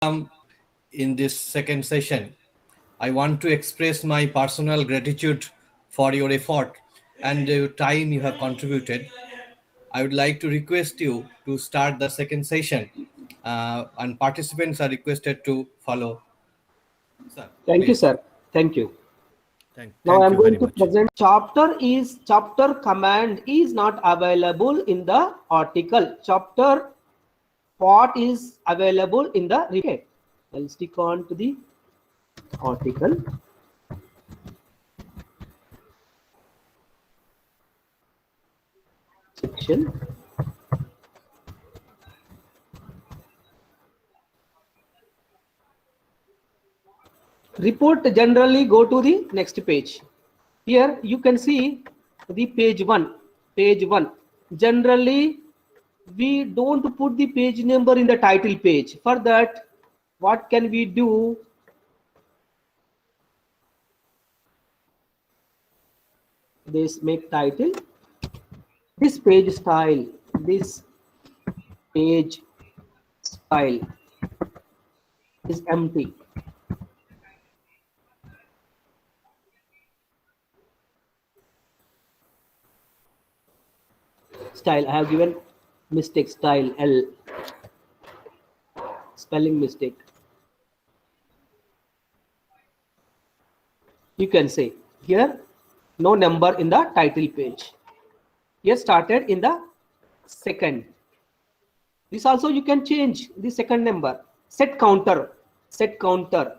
In this second session, I want to express my personal gratitude for your effort and the time you have contributed. I would like to request you to start the second session, and participants are requested to follow. Sir, Thank you, please. sir. Thank you. Now Thank I'm you very going to much. present chapter command is not available in the article. Chapter part is available in the okay. I'll stick on to the article. Section. Report generally go to the next page. Here you can see the page 1. Page 1. Generally, we don't put the page number in the title page. For that, what can we do? This make title. This page style. This page style is empty. Style, I have given mistake style L, spelling mistake. You can say here no number in the title page. Here started in the second. This also you can change the second number. Set counter. Set counter.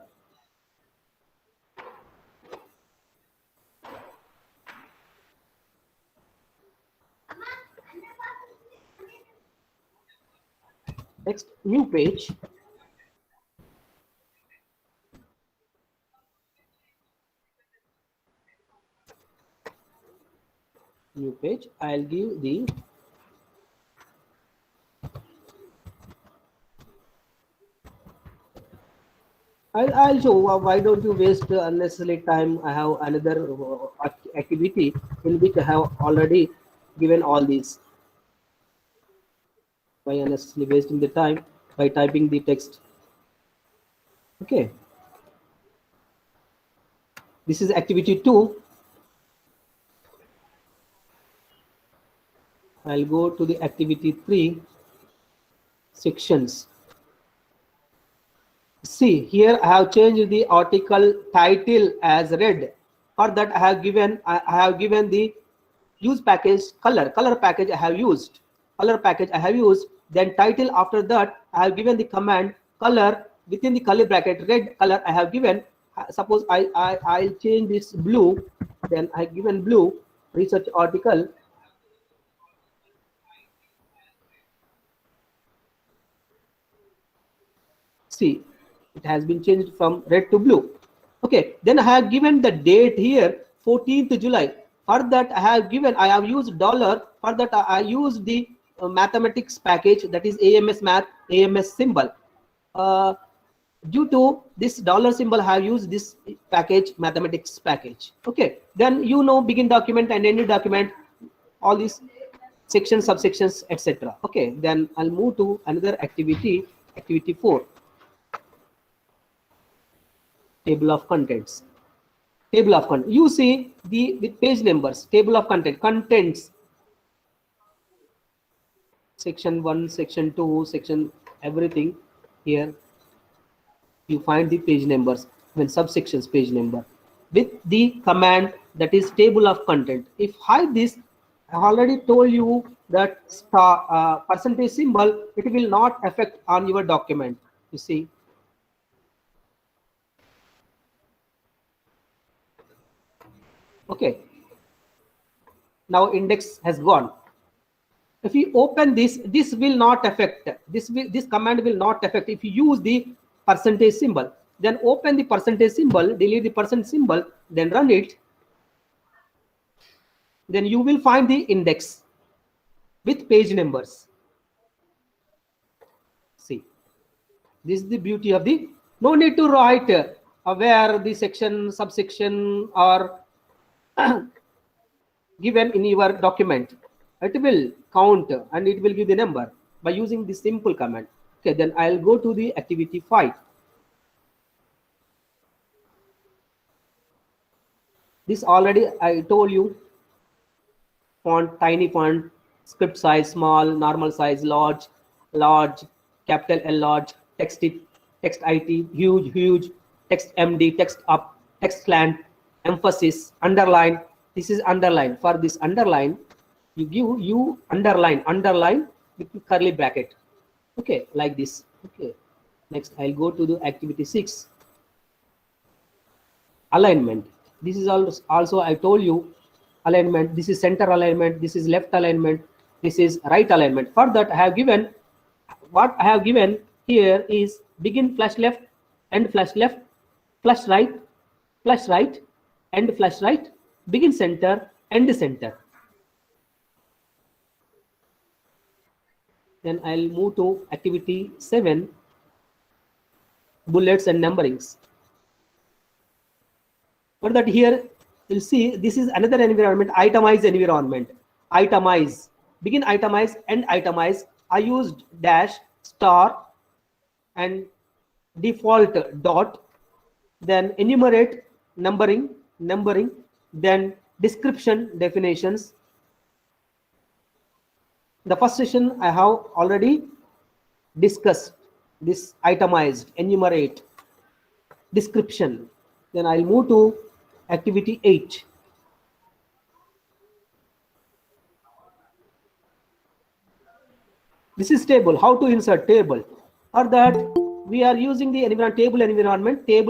Next, new page. New page. I'll give the I'll show. Why don't you waste unnecessary time? I have another activity in which I have already given all these. Why unnecessarily wasting the time by typing the text? Okay. This is activity 2. I'll go to the activity 3 sections. See, here I have changed the article title as red. For that I have given the use package color package I have used. Then title, after that I have given the command color within the curly bracket red color I have given. Suppose I'll change this blue, then I given blue research article. See, it has been changed from red to blue. Okay, then I have given the date here 14th July. For that I have used dollar. For that I used the mathematics package, that is AMS math, AMS symbol. Due to this dollar symbol I have used this package, mathematics package. Okay, then begin document and end document, all these sections, subsections, etc. Okay, then I'll move to another activity, activity 4. Table of contents. Table of content. You see the page numbers. Table of contents. Section 1, section 2, section everything. Here you find the page numbers when subsections page number with the command, that is table of content. If hide this, I already told you that percentage symbol, it will not affect on your document. You see. Okay, now index has gone. If you open this will not affect, this command will not affect if you use the percentage symbol. Then open the percentage symbol, delete the percent symbol, then run it. Then you will find the index with page numbers. See, this is the beauty of the, no need to write where the section, subsection are given in your document. It will count and it will give the number by using this simple command. Okay, then I'll go to the activity 5. This already I told you, font, tiny font, script size, small, normal size, large, large, capital L large, text it, text IT, huge, huge, text MD, text up, text slant, emphasis, underline. This is underline. For this underline, you underline with curly bracket. Okay, like this. Okay. Next, I'll go to the activity 6. Alignment. This is also I told you, alignment. This is center alignment, this is left alignment, this is right alignment. For that I have given, what I have given here is begin flash left, end flash left, flash right, end flash right, begin center, end center. Then I'll move to activity 7, bullets and numberings. For that, here you'll see this is another environment, itemize environment. Itemize, begin itemize, end itemize. I used dash, star, and default dot. Then enumerate, numbering, then description, definitions. The first session I have already discussed this itemized, enumerate, description. Then I'll move to activity 8. This is table. How to insert table? For that, we are using the table environment. Within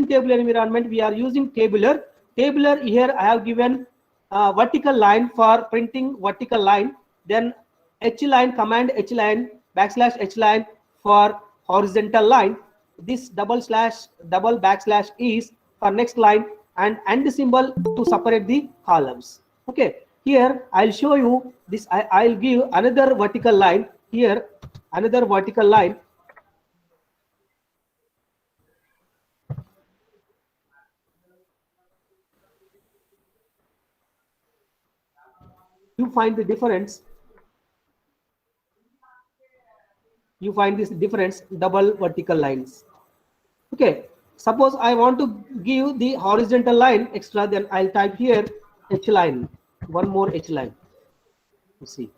table environment, we are using tabular. Tabular, here I have given vertical line for printing vertical line. Then H line, command H line, backslash H line for horizontal line. This double backslash is for next line, and symbol to separate the columns. Okay, here I'll show you this. I'll give another vertical line here, another vertical line. You find the difference. You find this difference, double vertical lines. Okay, suppose I want to give the horizontal line extra, then I'll type here H line, one more H line. You see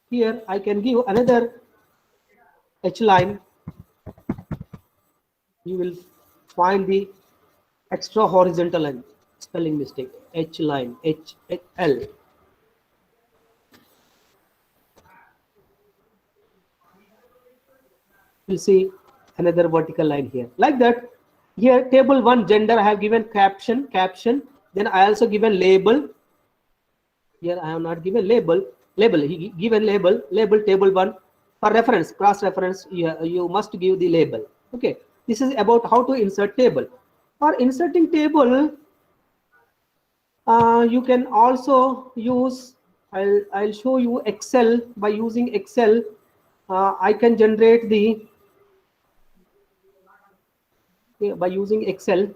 here I can give another H line. You will find the extra horizontal line, spelling mistake, H line, L. You'll see another vertical line here, like that. Here table 1 gender I have given caption, then I also given label. Here I have not given label, he given label table 1. For reference, cross reference, you must give the label. Okay, this is about how to insert table. For inserting table, you can also use, I'll show you Excel. By using Excel, I can generate the, by using Excel,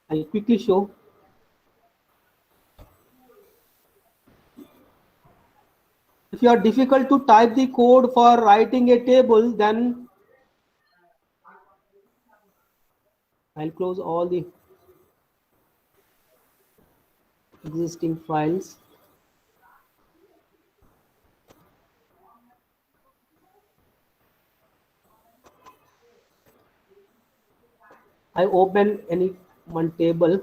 I'll quickly show. If you are difficult to type the code for writing a table, then I'll close all the existing files. I open any one table.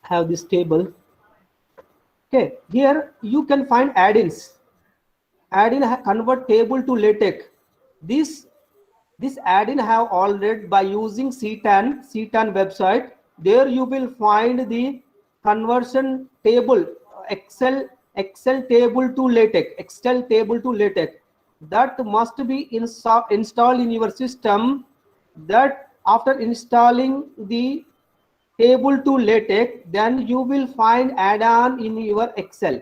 Have this table. Okay, here you can find add-ins. Add-in convert table to LaTeX. This add-in have already, by using CTAN website. There you will find the conversion table, Excel table to LaTeX, that must be installed in your system. That after installing the table to LaTeX, then you will find add-on in your Excel.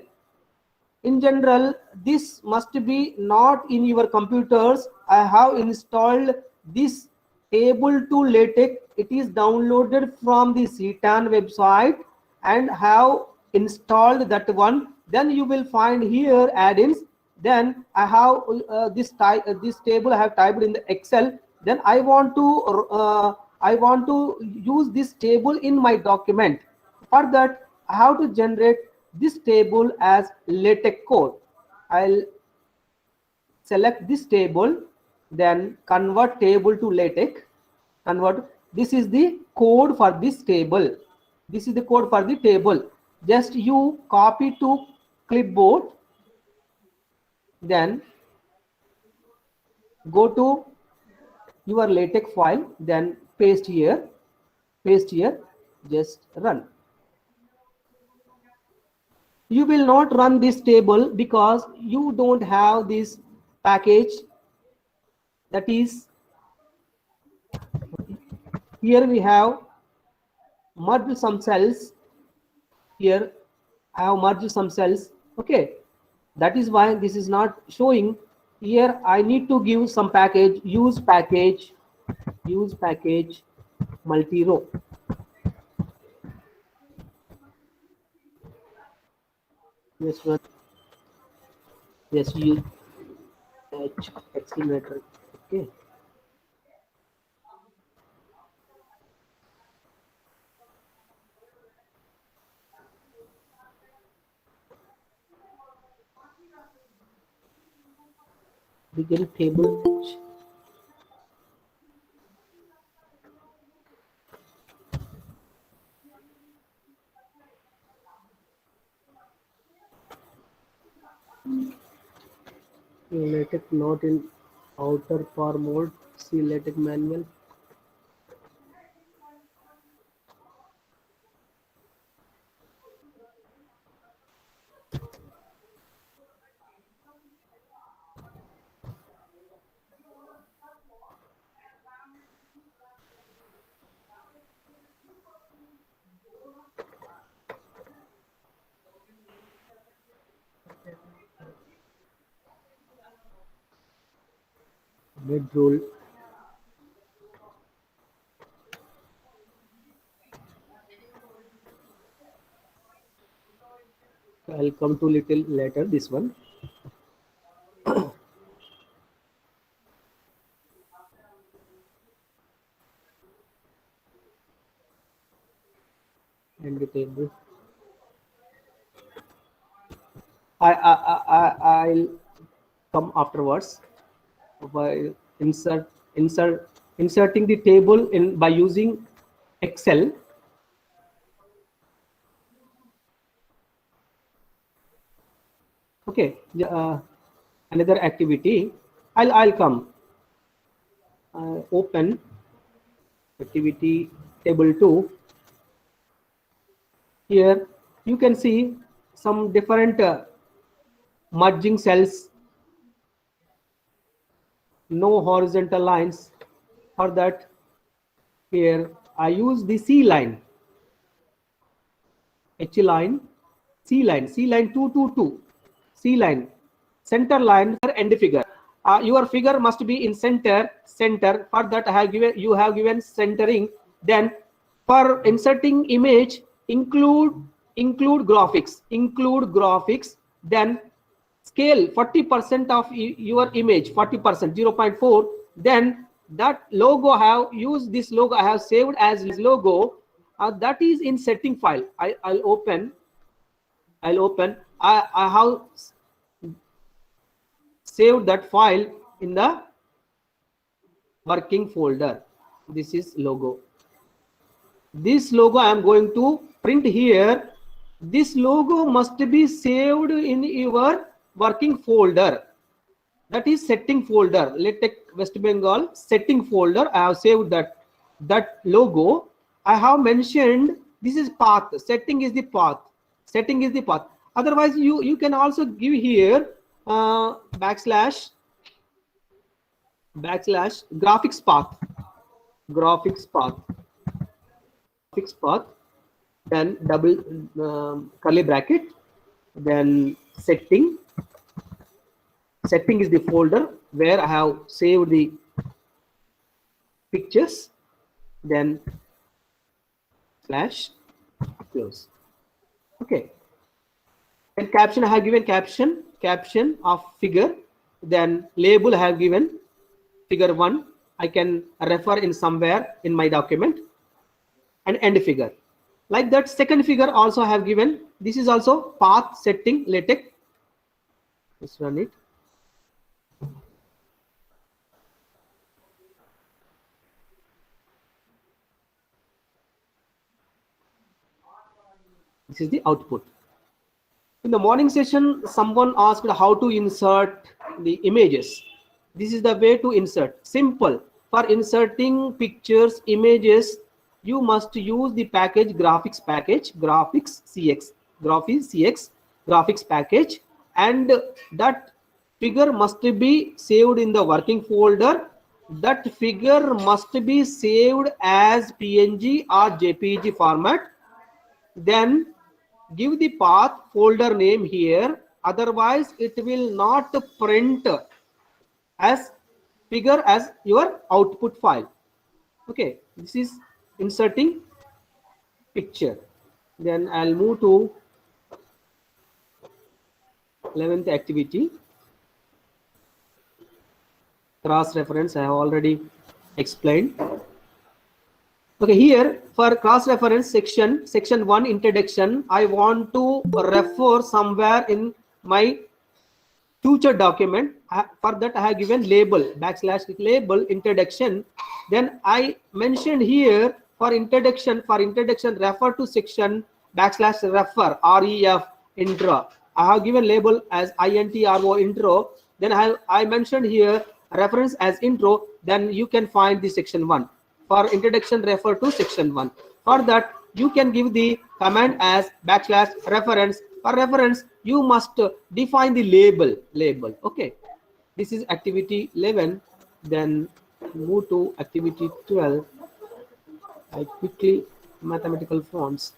In general, this must be not in your computers. I have installed this table to LaTeX. It is downloaded from the CTAN website and have installed that one. Then you will find here add-ins. Then I have this table I have typed in the Excel. Then I want to use this table in my document. For that, I have to generate this table as LaTeX code. I'll select this table, then convert table to LaTeX. Convert. This is the code for this table. This is the code for the table. Just you copy to clipboard, then go to your LaTeX file, then paste here, just run. You will not run this table because you don't have this package. That is, here we have merged some cells. Here I have merged some cells. Okay, that is why this is not showing. Here I need to give some package, use package multi-row. Yes, one. Yes, use exclamator. Okay. Begin table. LaTeX not in outer bar mode. See LaTeX manual. Mid rule. I'll come to little later this one. And the table. I'll come afterwards by inserting the table in by using Excel. Okay, another activity. I'll come. Open activity table 2. Here you can see some different merging cells, no horizontal lines. For that, here I use the C line, H line, C line 222, C line, center line, end figure. Your figure must be in center. For that, you have given centering. Then for inserting image, include graphics. Then scale 40% of your image, 40%, 0.4. Then that logo I have used, this logo I have saved as logo. That is in setting file. I'll open. I have saved that file in the working folder. This is logo. This logo I am going to print here. This logo must be saved in your working folder. That is setting folder. LaTeX West Bengal setting folder. I have saved that logo. I have mentioned this is path. Setting is the path. Otherwise, you can also give here backslash backslash graphics path, graphics path, graphics path, then double curly bracket, then setting. Setting is the folder where I have saved the pictures, then slash close. Okay. And caption I have given caption of figure, then label I have given figure 1. I can refer in somewhere in my document, and end figure. Like that, second figure also I have given. This is also path setting LaTeX. Let's run it. This is the output. In the morning session, someone asked how to insert the images. This is the way to insert. Simple. For inserting pictures, images, you must use the package graphics package, graphics CX, graphics package, and that figure must be saved in the working folder. That figure must be saved as PNG or JPG format. Then give the path folder name here, otherwise it will not print as figure as your output file. Okay, this is inserting picture. Then I'll move to 11th activity, cross reference. I have already explained. Okay, here for cross reference section 1 introduction, I want to refer somewhere in my future document. For that I have given label / label introduction. Then I mentioned here for introduction refer to section / refer ref intro. I have given label as intro intro. Then I mentioned here reference as intro. Then you can find the section 1. For introduction refer to section 1. For that you can give the command as / reference. For reference you must define the label. Okay, this is activity 11. Then move to activity 12. I quickly mathematical fonts.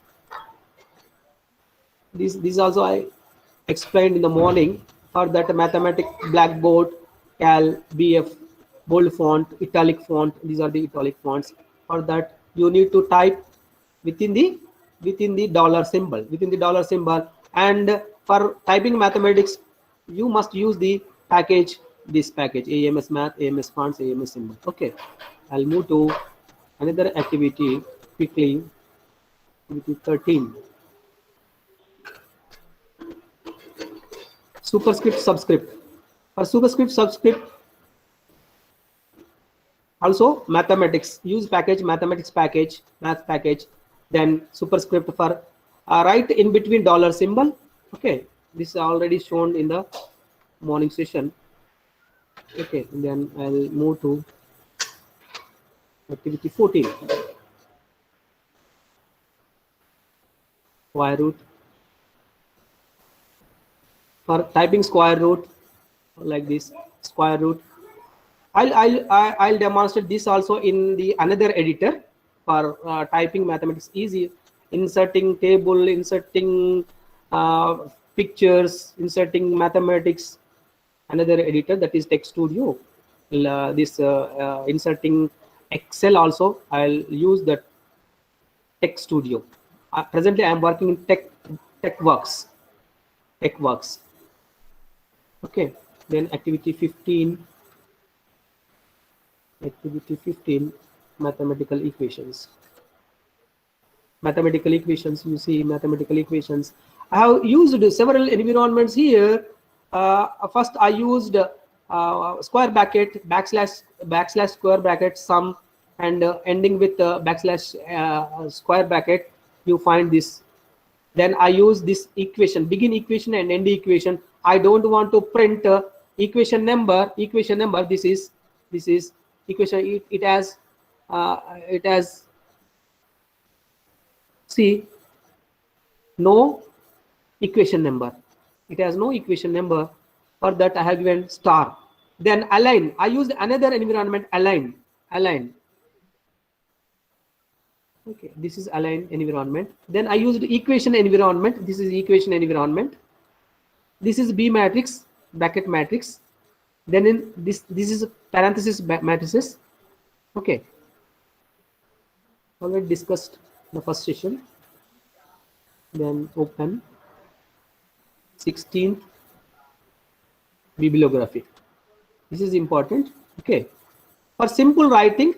This also I explained in the morning. For that mathematics blackboard, cal, bf, bold font, italic font. These are the italic fonts. For that you need to type within the dollar symbol, and for typing mathematics you must use the package, this package AMS math, AMS fonts, AMS symbol. Okay, I'll move to another activity quickly. Activity 13, superscript subscript. For superscript subscript also mathematics, use package mathematics package, math package, then superscript for right in between dollar symbol. Okay, this is already shown in the morning session. Okay, then I'll move to activity 14, square root. For typing square root like this, square root, I'll demonstrate this also in the another editor. For typing mathematics easy, inserting table, inserting pictures, inserting mathematics, another editor, that is Text Studio. Inserting Excel also I'll use the Text Studio. Presently I am working in TeXworks. Okay, then activity 15, mathematical equations. You see mathematical equations. I have used several environments here. First I used square bracket, backslash square bracket, sum, and ending with backslash square bracket. You find this. Then I use this equation, begin equation and end equation. I don't want to print equation number. This is equation. It has see no equation number. It has no equation number. For that I have given star. Then align, I used another environment, align. Okay, this is align environment. Then I used equation environment. This is equation environment. This is B matrix, bracket matrix. Then in this is parenthesis matrices. Okay, already discussed the first session. Then open 16th bibliography. This is important. Okay, for simple writing,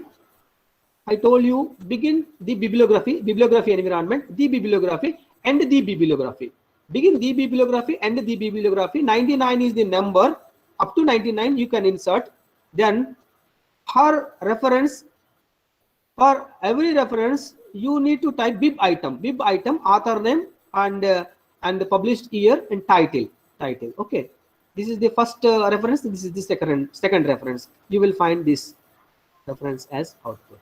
I told you begin the bibliography environment, the bibliography and the bibliography. Begin the bibliography and the bibliography. 99 is the number. Up to 99 you can insert. Then for reference, for every reference you need to type bib item, author name and the published year and title. Okay, this is the first reference. This is the second reference. You will find this reference as output.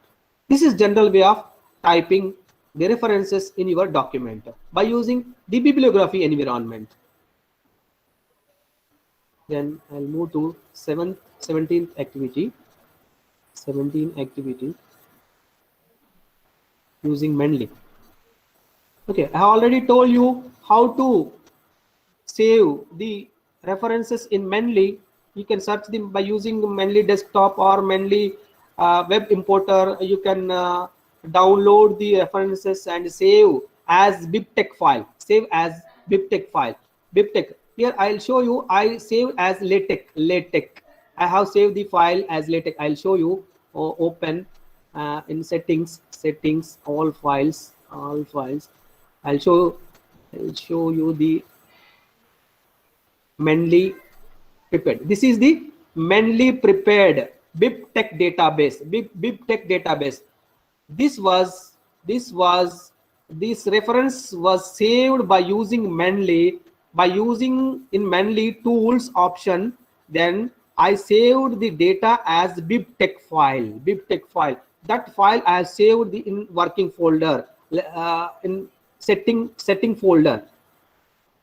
This is general way of typing the references in your document by using the bibliography environment. Then I'll move to 17th activity. 17th activity using Mendeley. Okay, I have already told you how to save the references in Mendeley. You can search them by using Mendeley desktop or Mendeley web importer. You can download the references and save as bibtex file. Bibtex. Here I'll show you. I save as LaTeX. I have saved the file as LaTeX. I'll show you. Open in settings, all files. I'll show you the Mendeley prepared. This is the Mendeley prepared bibtex database. This reference was saved by using Mendeley, in Mendeley tools option. Then I saved the data as bibtex file. That file I have saved in working folder, in setting folder,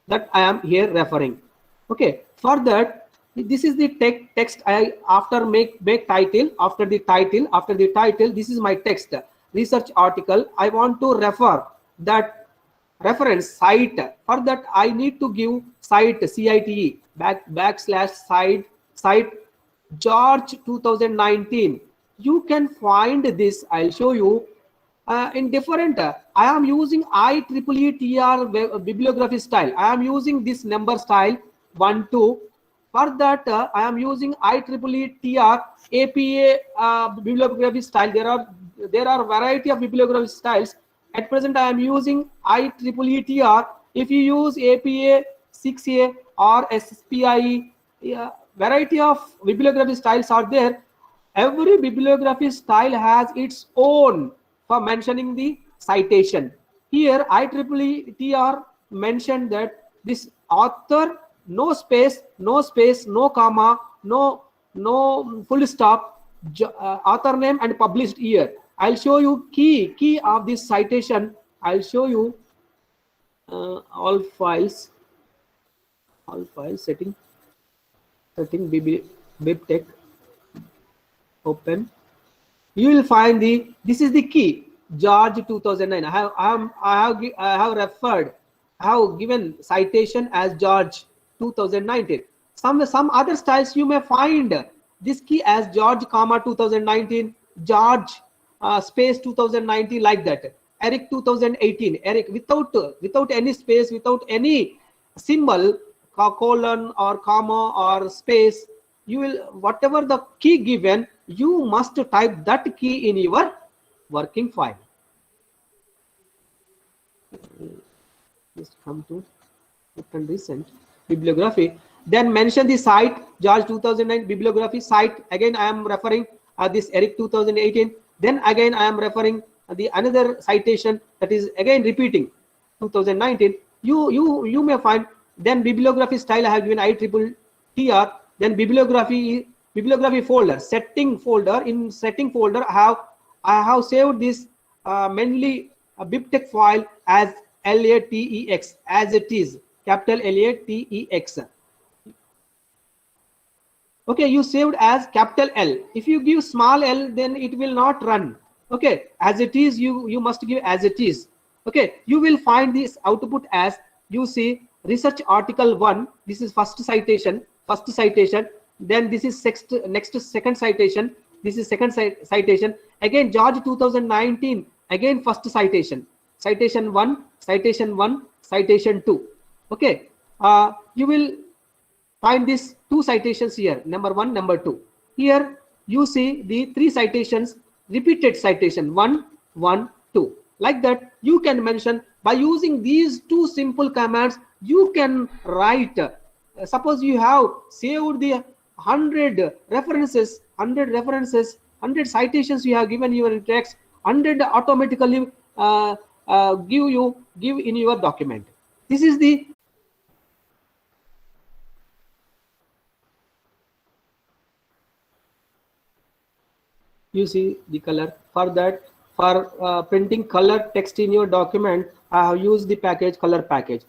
that I am here referring. Okay, for that, this is the text. I after make title, after the title, this is my text, research article. I want to refer that reference site. For that I need to give site, CITE / site George 2019. You can find this. I'll show you in different. I am using IEEE TR bibliography style. I am using this number style 1 2. For that I am using IEEE TR APA bibliography style. There are variety of bibliography styles. At present I am using IEEE TR. If you use APA 6A or SPIE, variety of bibliography styles are there. Every bibliography style has its own for mentioning the citation. Here IEEE TR mentioned that this author, no space, no comma, no full stop, author name and published year. I'll show you key of this citation. I'll show you all files setting bibtex. Open. You will find this is the key, George 2009. I have given citation as George 2019. Some other styles you may find this key as George, 2019, George space 2019, like that. Eric 2018, Eric without any space, without any symbol, colon or comma or space. You will, whatever the key given, you must type that key in your working file. Just come to open recent bibliography. Then mention the site, George 2009 bibliography site. Again I am referring this Eric 2018. Then again I am referring the another citation, that is again repeating 2019. You may find. Then bibliography style I have given IEEE TR. Then bibliography folder, setting folder. In setting folder I have saved this Mendeley bibtex file as LaTeX, as it is, capital LaTeX. Okay, you saved as capital L. If you give small l, then it will not run. Okay, as it is, you must give as it is. Okay, you will find this output as, you see, research article 1. This is first citation, then this is next second citation, this is second citation, again George 2019, again first citation, citation 1, citation 2. Okay, you will find these two citations here, number 1, number 2. Here you see the 3 citations, repeated citation 1, 1, 2. Like that, you can mention by using these two simple commands. You can write. Suppose you have saved the 100 references, 100 citations you have given your text, 100 automatically give in your document. This is the you see the color. For that, for printing color text in your document, I have used the package color package.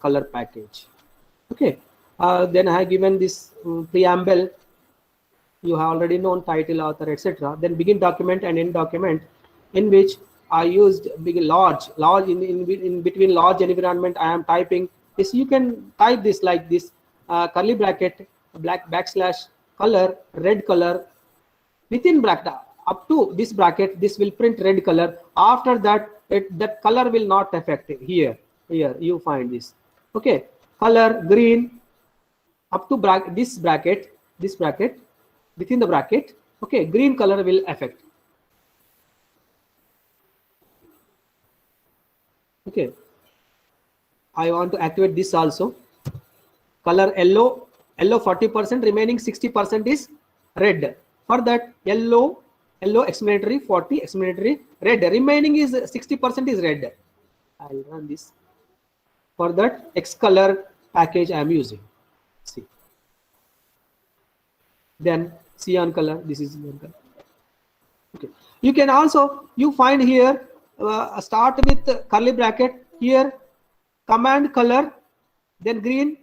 Okay, then I have given this preamble. You have already known title, author, etc. Then begin document and end document, in which I used large in between large environment. I am typing this. You can type this like this, curly bracket, backslash, color, red color, within bracket. Up to this bracket, this will print red color. After that, that color will not affect it. Here you find this. Okay, color green up to this bracket, within the bracket. Okay, green color will affect. Okay, I want to activate this also. Color yellow 40%, remaining 60% is red. For that, yellow explanatory 40, explanatory red, remaining is 60% is red. I'll run this. For that, X color package I am using. See, then cyan color, this is cyan color. Okay, you can also, you find here, start with curly bracket, here command color, then green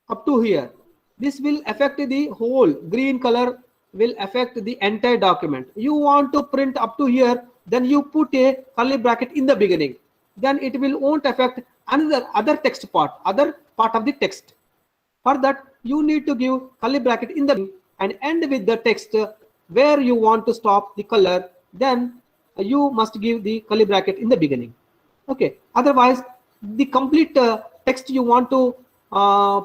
up to here. This will affect the whole. Green color will affect the entire document. You want to print up to here, then you put a curly bracket in the beginning. Then it will won't affect other text part, other part of the text. For that, you need to give curly bracket in the beginning and end with the text where you want to stop the color. Then you must give the curly bracket in the beginning. Okay. Otherwise, the complete text you want to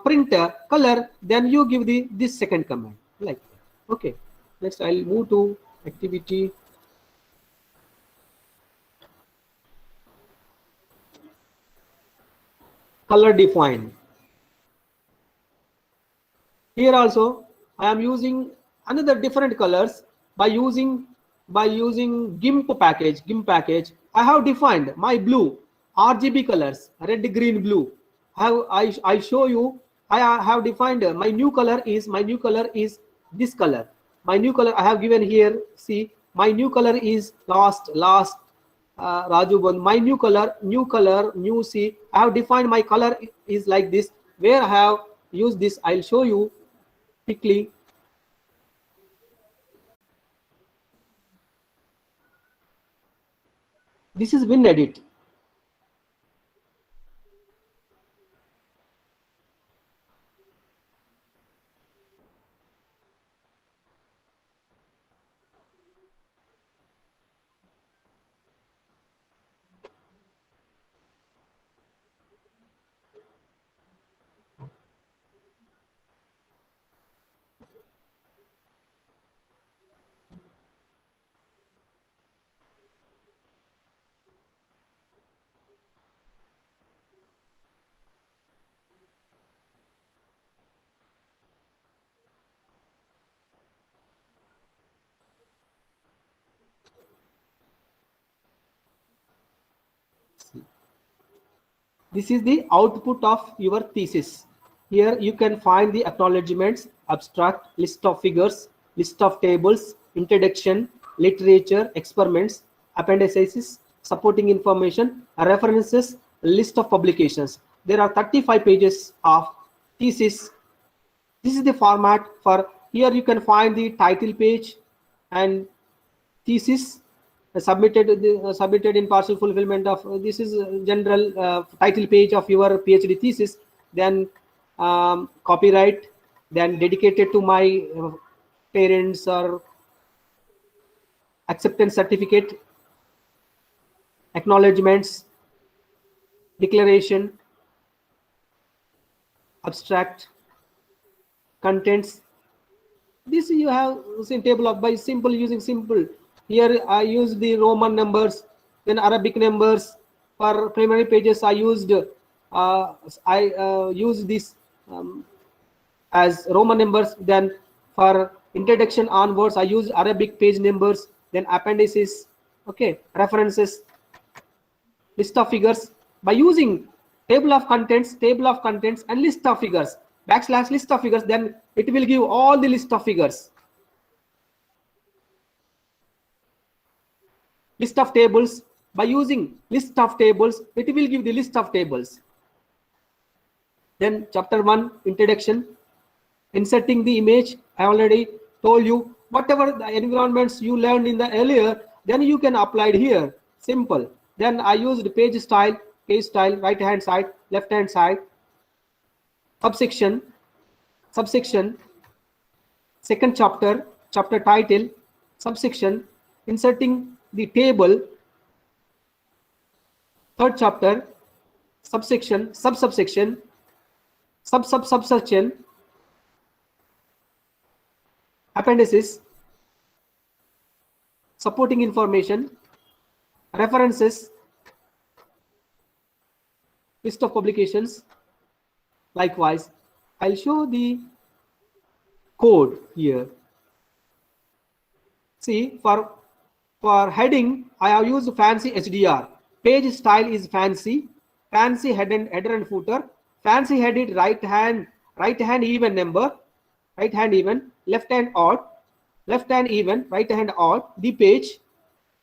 print color, then you give this second command like that. Okay, next I'll move to activity. Color define. Here also I am using another different colors by using GIMP package. I have defined my blue RGB colors, red, green, blue. I show you. I have defined my new color is this color. My new color I have given here. See, my new color is last Raju Bond. My new color, new. See, I have defined my color is like this. Where I have used this, I'll show you quickly. This is WinEdit. This is the output of your thesis. Here you can find the acknowledgements, abstract, list of figures, list of tables, introduction, literature, experiments, appendices, supporting information, references, list of publications. There are 35 pages of thesis. This is the format for Here you can find the title page and thesis submitted in partial fulfillment of this is general title page of your PhD thesis. Then copyright, then dedicated to my parents or acceptance certificate, acknowledgements, declaration, abstract, contents. This you have seen table of by simple using simple. Here I use the Roman numbers, then Arabic numbers. For primary pages I used use this as Roman numbers. Then for introduction onwards I use Arabic page numbers, then appendices, okay, references, list of figures. By using table of contents and list of figures, backslash list of figures, then it will give all the list of figures. List of tables, by using list of tables, it will give the list of tables. Then chapter 1, introduction, inserting the image. I already told you whatever the environments you learned in the earlier, then you can apply it here, simple. Then I used page style, right hand side, left hand side, subsection, second chapter, chapter title, subsection, inserting the table, third chapter, subsection, subsection, appendices, supporting information, references, list of publications. Likewise, I'll show the code here. See, for heading, I have used fancy HDR. Page style is fancy header and footer. Fancy headed right hand even number, right hand even, left hand odd, left hand even, right hand odd. The page,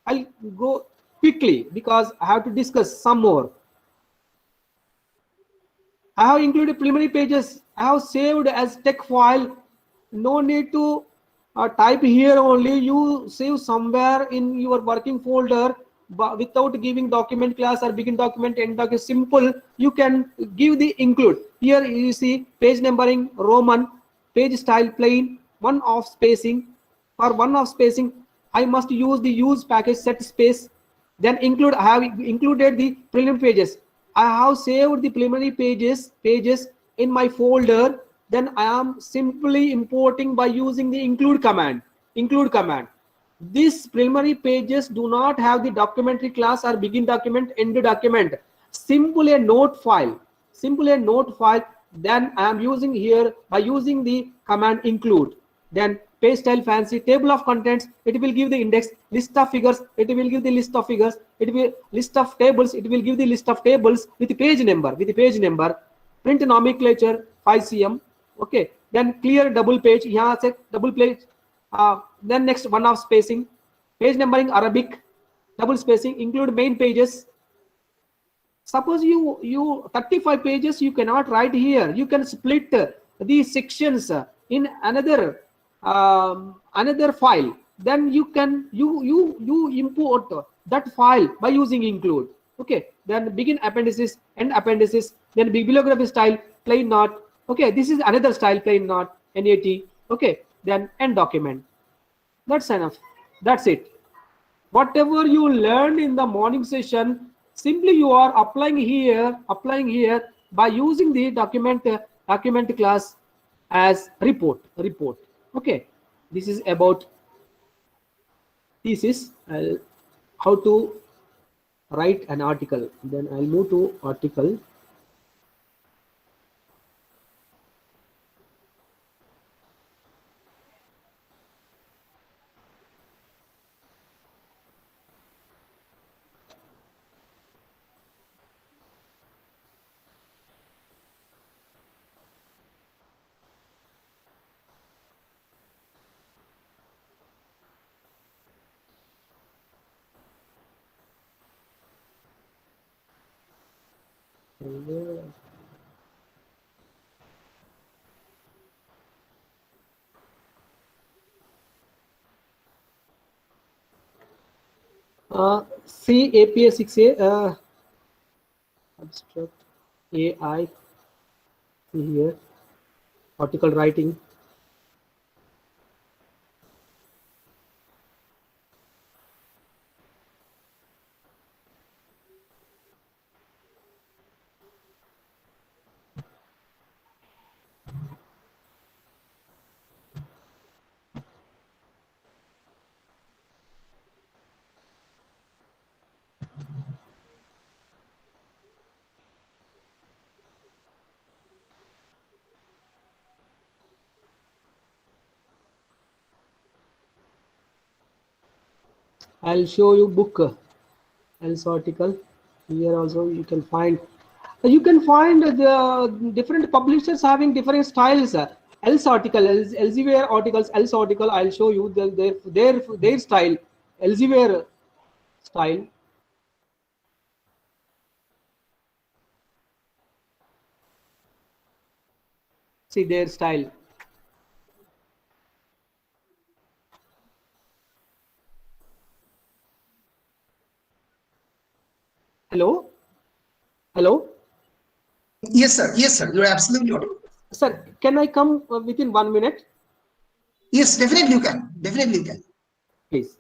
I'll go quickly because I have to discuss some more. I have included preliminary pages. I have saved as text file. No need to type here only. You save somewhere in your working folder, but without giving document class or begin document, end document. Simple. You can give the include. Here you see page numbering Roman, page style plain, one off spacing. For one off spacing, I must use the use package set space. Then include. I have included the preliminary pages. I have saved the preliminary pages in my folder. Then I am simply importing by using the include command. These preliminary pages do not have the documentary class or begin document, end document. Simply a note file. Then I am using here by using the command include. Then page style fancy, table of contents, it will give the index, list of figures, it will give the list of figures, it will list of tables, it will give the list of tables with page number, print nomenclature 5cm, okay. Then clear double page, here say double page, then next one off spacing, page numbering Arabic, double spacing, include main pages. Suppose you 35 pages you cannot write here, you can split these sections in another file. Then you can you import that file by using include, okay. Then begin appendices, end appendices, then bibliography style plain not, okay. This is another style plain not, NAT, okay. Then end document. That's enough. That's it. Whatever you learned in the morning session, simply you are applying here by using the document class as report, okay. This is about thesis, how to write an article. Then I'll move to article. See APA 6A, abstract AI, see here, article writing. I'll show you book, else article. Here also you can find the different publishers having different styles. Else article, Elsevier articles, else article. I'll show you their style, Elsevier style. See their style. Hello, hello, Yes, sir. Yes, sir. You're absolutely audible. sir. Can I come within 1 minute, Yes, definitely you can. Definitely you can. please?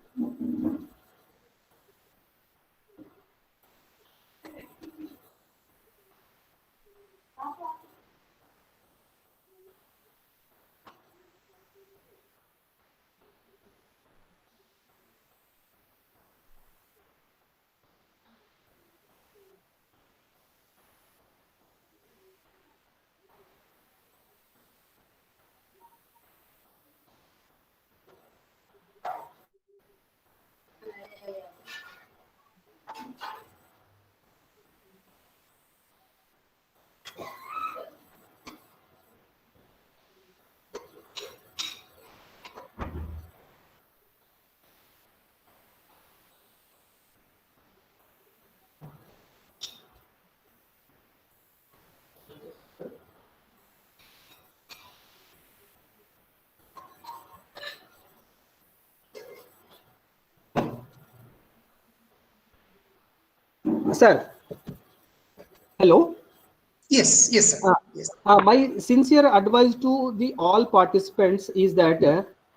Sir, hello. Yes, yes, sir. Uh, Yes. my sincere advice to the all participants is that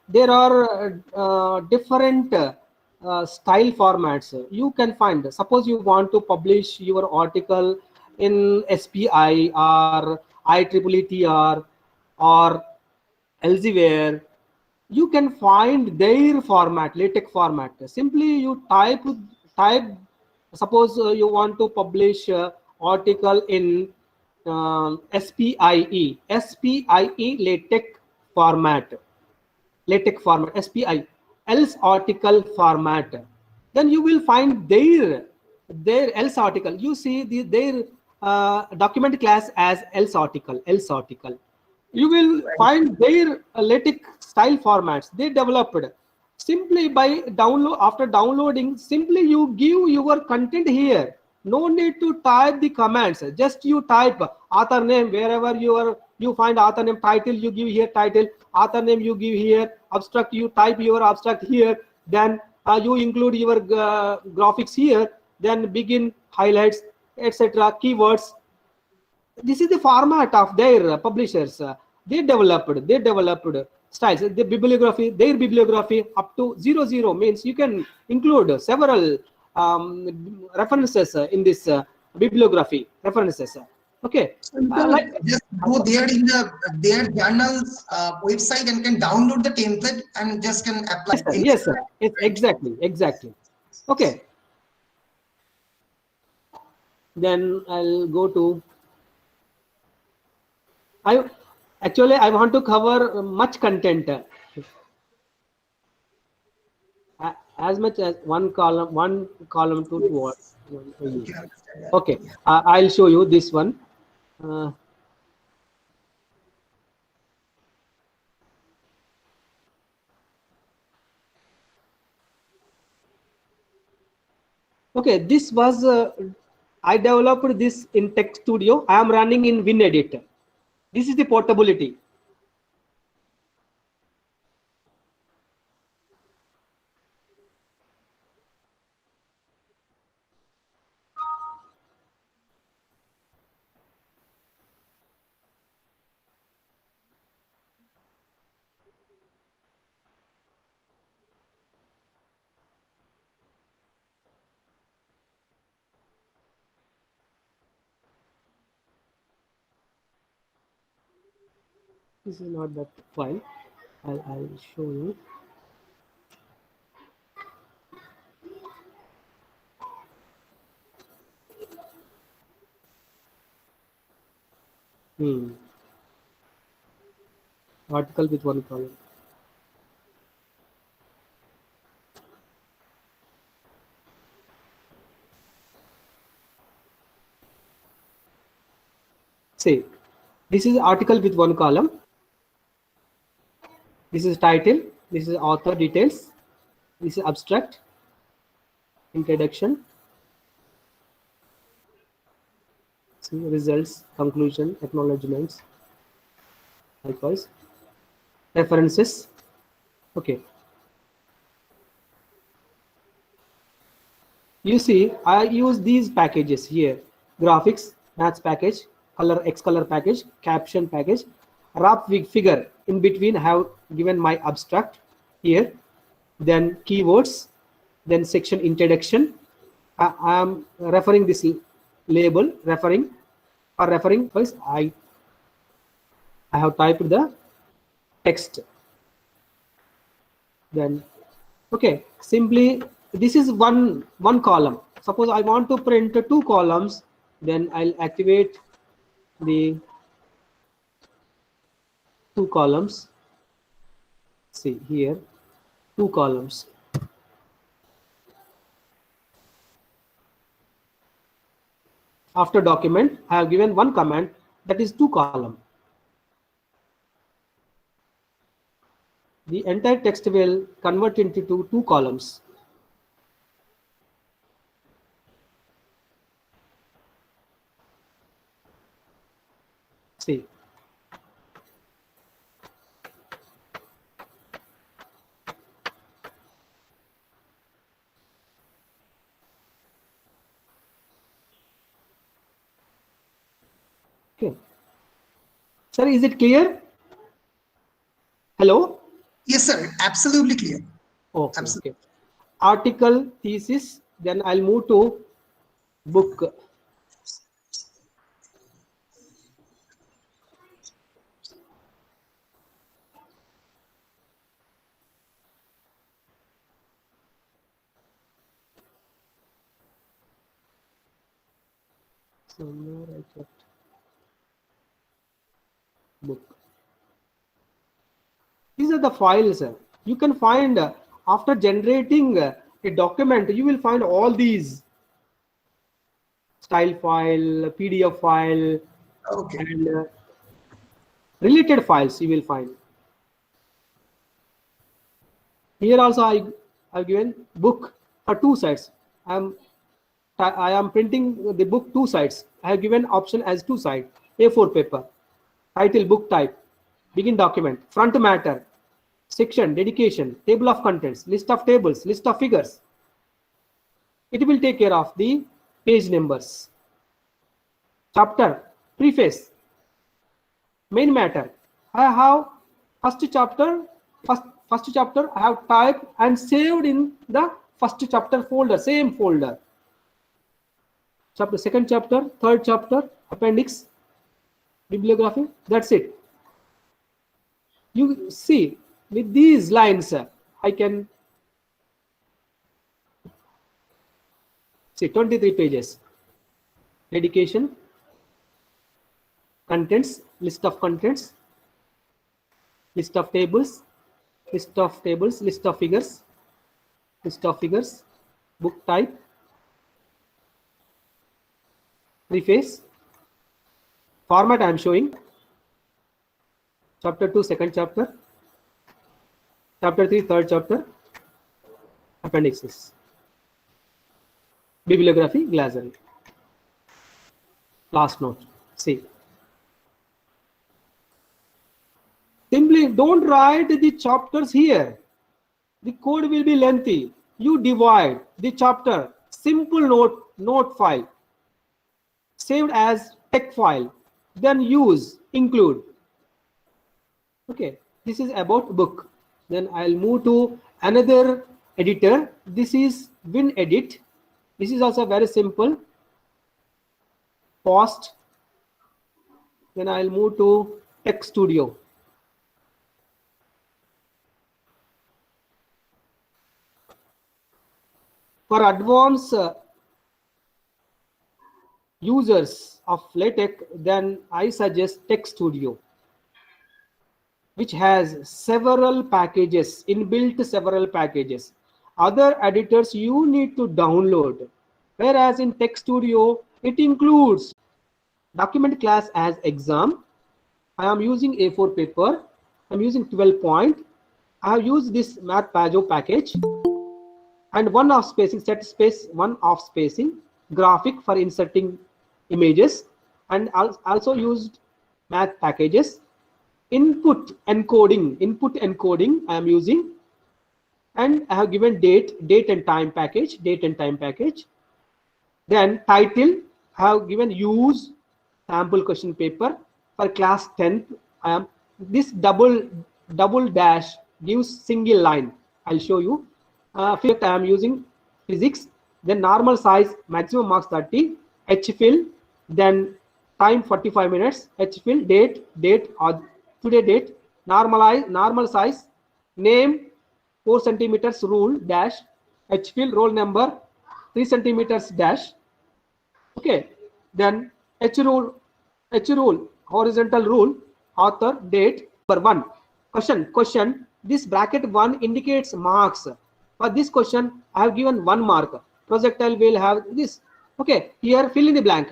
there are different style formats you can find. Suppose you want to publish your article in SPI or IEEETR or Elsevier, you can find their format, LaTeX format. Simply you type. Suppose you want to publish article in SPIE LaTeX format, SPI, else article format. Then you will find their else article. You see their document class as else article. You will Right. find their LaTeX style formats they developed. Simply by download, after downloading, simply you give your content here. No need to type the commands. Just you type author name wherever you find author name, title you give here, title, author name you give here, abstract you type your abstract here, then you include your graphics here, then begin, highlights, etc., keywords. This is the format of their publishers. They developed styles. The bibliography, their bibliography up to 00 means you can include several references in this bibliography references. Okay, So you like can just go there in their journal's website and can download the template and just can apply yes, sir. in. Yes, sir. Yes, Right. exactly. Okay, then I'll go to. I actually I want to cover much content. As much as one column to two. You can understand that. Okay, Yeah. I'll show you this one. Uh, okay, this was I developed this in Tech Studio. I am running in WinEdit. This is the portability. This is not that file. I'll show you. Article with one column. See, this is article with one column. This is title. This is author details. This is abstract, introduction, see, results, conclusion, acknowledgements, likewise, references. Okay. You see, I use these packages here: graphics, maths package, color, Xcolor package, caption package, wrap figure. In between, I have given my abstract here, then keywords, then section introduction. I am referring this label, referring first. I have typed the text. Then, okay, simply this is one column. Suppose I want to print two columns, then I'll activate the two columns. See here, two columns. After document, I have given one command, that is two column. The entire text will convert into two columns. See. Okay. Sir, is it clear? Hello? Yes, sir. Absolutely clear. Okay. Absolutely. Okay. Article, thesis, then I'll move to book. Somewhere I kept book. These are the files. You can find after generating a document, you will find all these style file, PDF file, Okay. and related files you will find. Here also I've given book for two sides. I am printing the book two sides. I have given option as two side, A4 paper, title, book type, begin document, front matter, section, dedication, table of contents, list of tables, list of figures. It will take care of the page numbers. Chapter, preface, main matter. I have first chapter I have typed and saved in the first chapter folder, same folder. Chapter, second chapter, third chapter, appendix, bibliography. That's it. You see, with these lines, I can see 23 pages. Dedication, contents, list of contents, list of tables, list of tables, list of figures, book type, preface, format I am showing, chapter 2, second chapter, chapter 3, third chapter, appendixes, bibliography, glossary, last note. See. Simply don't write the chapters here. The code will be lengthy. You divide the chapter, simple note file, saved as text file, then use, include. Okay, this is about book. Then I'll move to another editor. This is WinEdit. This is also very simple. Post. Then I'll move to Text Studio. For advanced users of LaTeX, then I suggest Text Studio, which has several packages, inbuilt several packages. Other editors you need to download, whereas in Text Studio, it includes document class as exam. I am using A4 paper. I'm using 12 point. I have used this MathPageau package, and one off spacing, set space, one off spacing, graphic for inserting images, and also used math packages. Input encoding I am using, and I have given date and time package, Then title, I have given use sample question paper for class 10th. I am this double dash gives single line. I'll show you. Filter, I am using physics. Then normal size, maximum marks 30. HFill, then time 45 minutes. HFill, date or today date. Normal size, name 4 centimeters rule dash. HFill, roll number 3 centimeters dash. Okay, then H rule, horizontal rule, author, date, number 1. Question. This bracket 1 indicates marks. For this question, I have given 1 mark. Projectile will have this. Okay, here fill in the blank.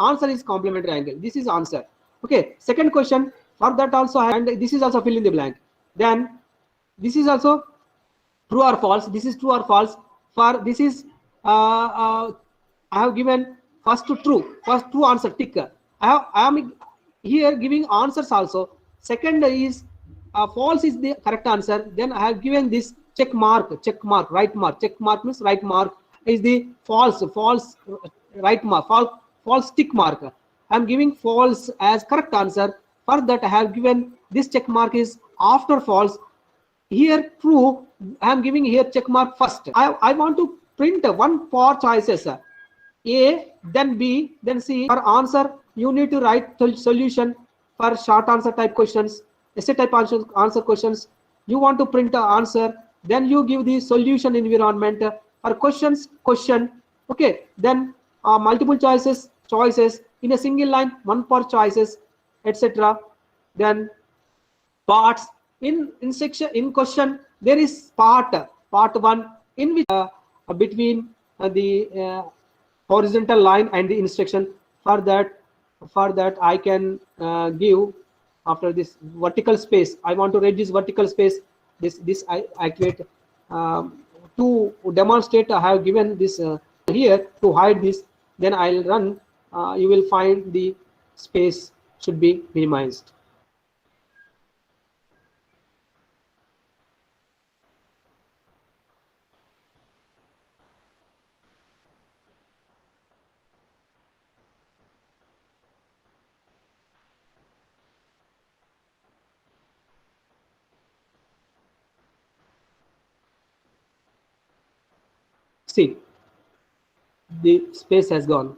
Answer is complementary angle. This is answer. Okay, second question. For that also, and this is also fill in the blank. Then this is also true or false. This is true or false. For this is I have given first true answer, tick. I am here giving answers also. Second is false is the correct answer. Then I have given this check mark, right mark. Check mark means right mark is the false right mark, false tick mark. I am giving false as correct answer. For that I have given this check mark is after false. Here true, I am giving here check mark first. I want to print one for choices, A, then B, then C. For answer, you need to write solution. For short answer type questions, essay type answer questions, you want to print the answer, then you give the solution environment. For question. Okay, then multiple choices in a single line, one per choices, etc. Then parts in section, in question there is part 1 in which between the horizontal line and the instruction. For that I can give after this vertical space. I want to reduce vertical space. This I activate to demonstrate. I have given this here to hide this. Then I'll run. You will find the space should be minimized. See, the space has gone.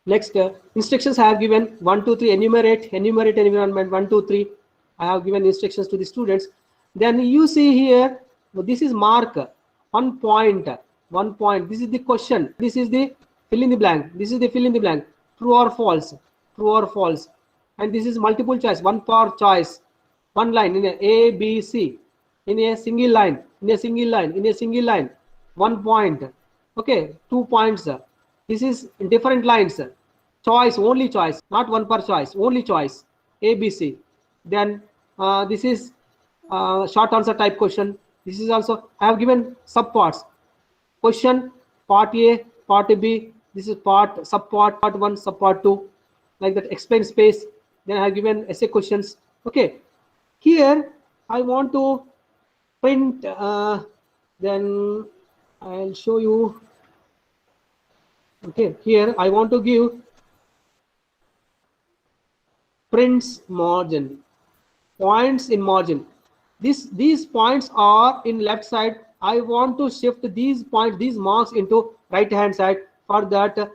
Next, instructions I have given 1, 2, 3. Enumerate environment 1, 2, 3. I have given instructions to the students. Then you see here, this is mark 1 point. This is the question. This is the fill in the blank. True or false. And this is multiple choice. One per choice. One line in A, B, C. In a single line. 1 point. Okay, 2 points. This is different lines. Choice, only choice, not one per choice, only choice. A, B, C. Then this is short answer type question. This is also, I have given subparts. Question, part A, part B. This is subpart 1, subpart 2. Like that, explain space. Then I have given essay questions. Okay. Here I want to print. Then I'll show you. Okay, here I want to give prints margin, points in margin. These points are in left side. I want to shift these points, these marks into right hand side. For that,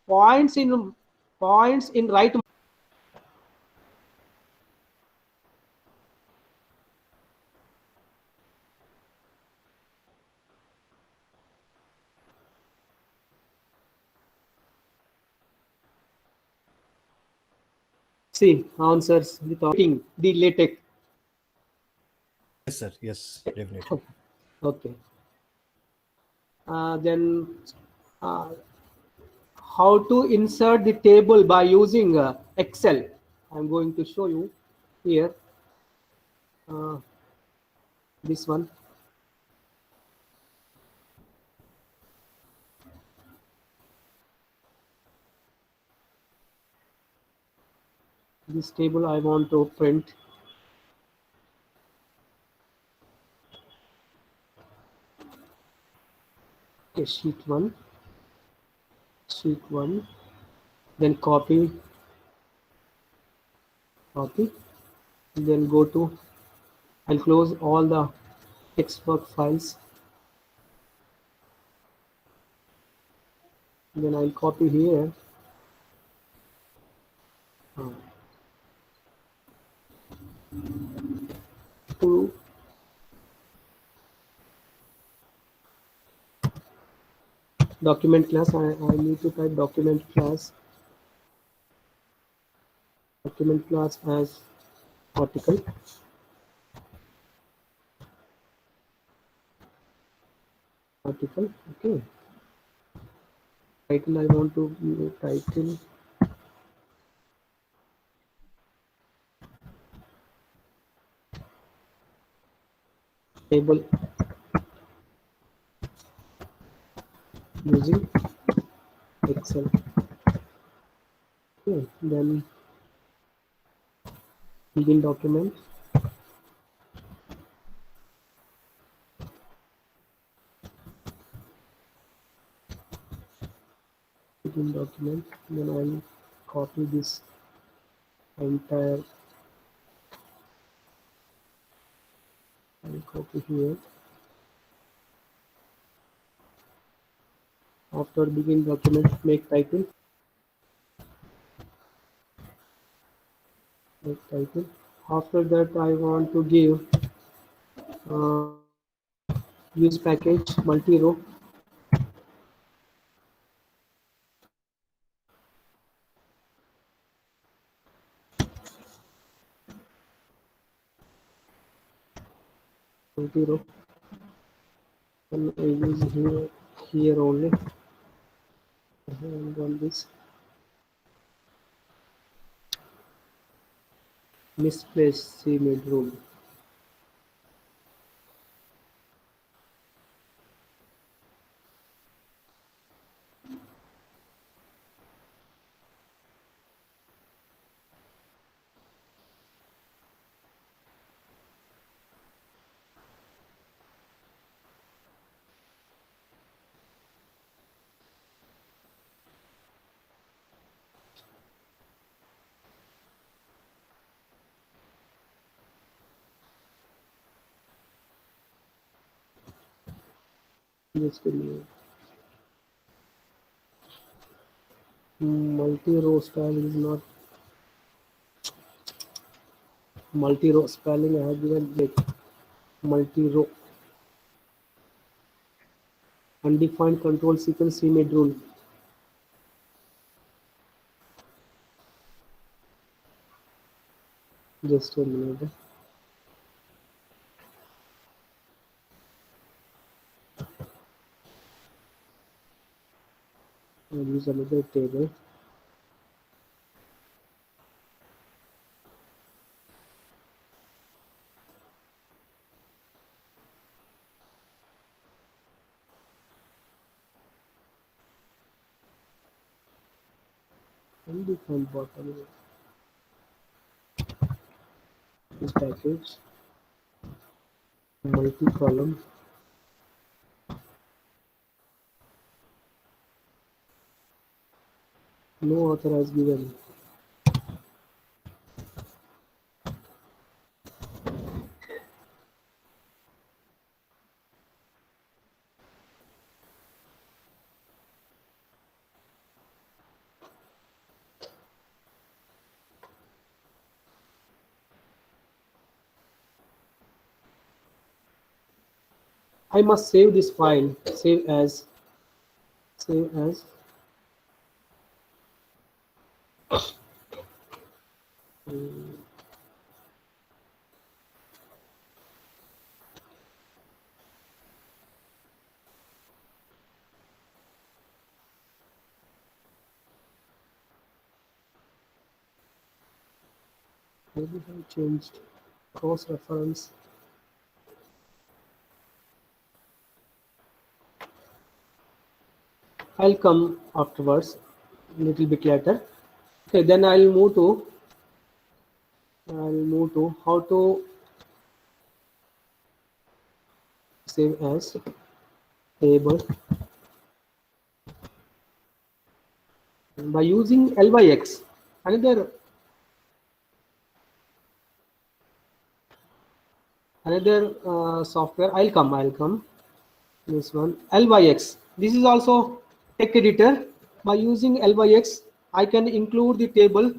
points in right. See answers without the LaTeX. Yes, sir. Yes, definitely. Okay. Then uh, how to insert the table by using Excel. I'm going to show you here. This one. This table I want to print. Okay, sheet 1, then copy, then go to, I'll close all the textbook files, then I'll copy here. To document class, I need to type document class as article. Okay. Title I want to title table using Excel. Okay, then begin document. Begin document. Then I'll copy this entire. I'll copy here. After begin document, make title. After that, I want to give use package multi-row. And I use here only. And on this misplaced CMake rule. Just a minute. Multi-row style is not multi-row spelling. I have given like multi-row. Undefined control sequence CMake rule. Just a minute. I'll use another table. Undefined bottom. This package. Multi-column. No author has given. I must save this file. Save as. Maybe I changed cross reference. I'll come afterwards, a little bit later. Okay, then I'll move to how to save as table by using LYX. Another software. I'll come. This one LYX. This is also text editor. By using LYX, I can include the table.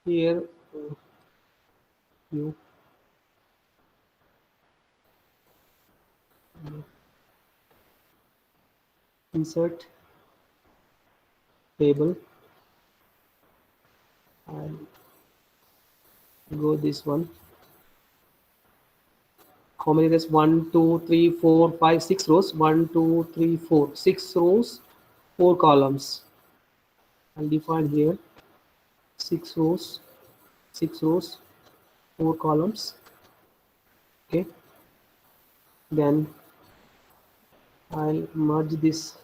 Here, you insert table. I'll go this one. How many rows? 1, 2, 3, 4, 5, 6 rows. 1, 2, 3, 4, 6 rows, 4 columns. I'll define here 6 rows, 4 columns. Okay. Then I'll merge this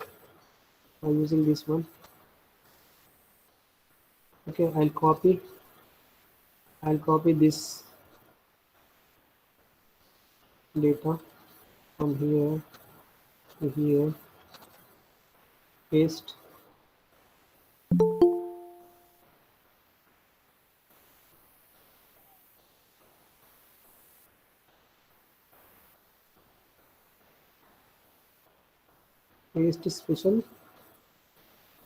by using this one. Okay, I'll copy this data from here to here, paste. Paste special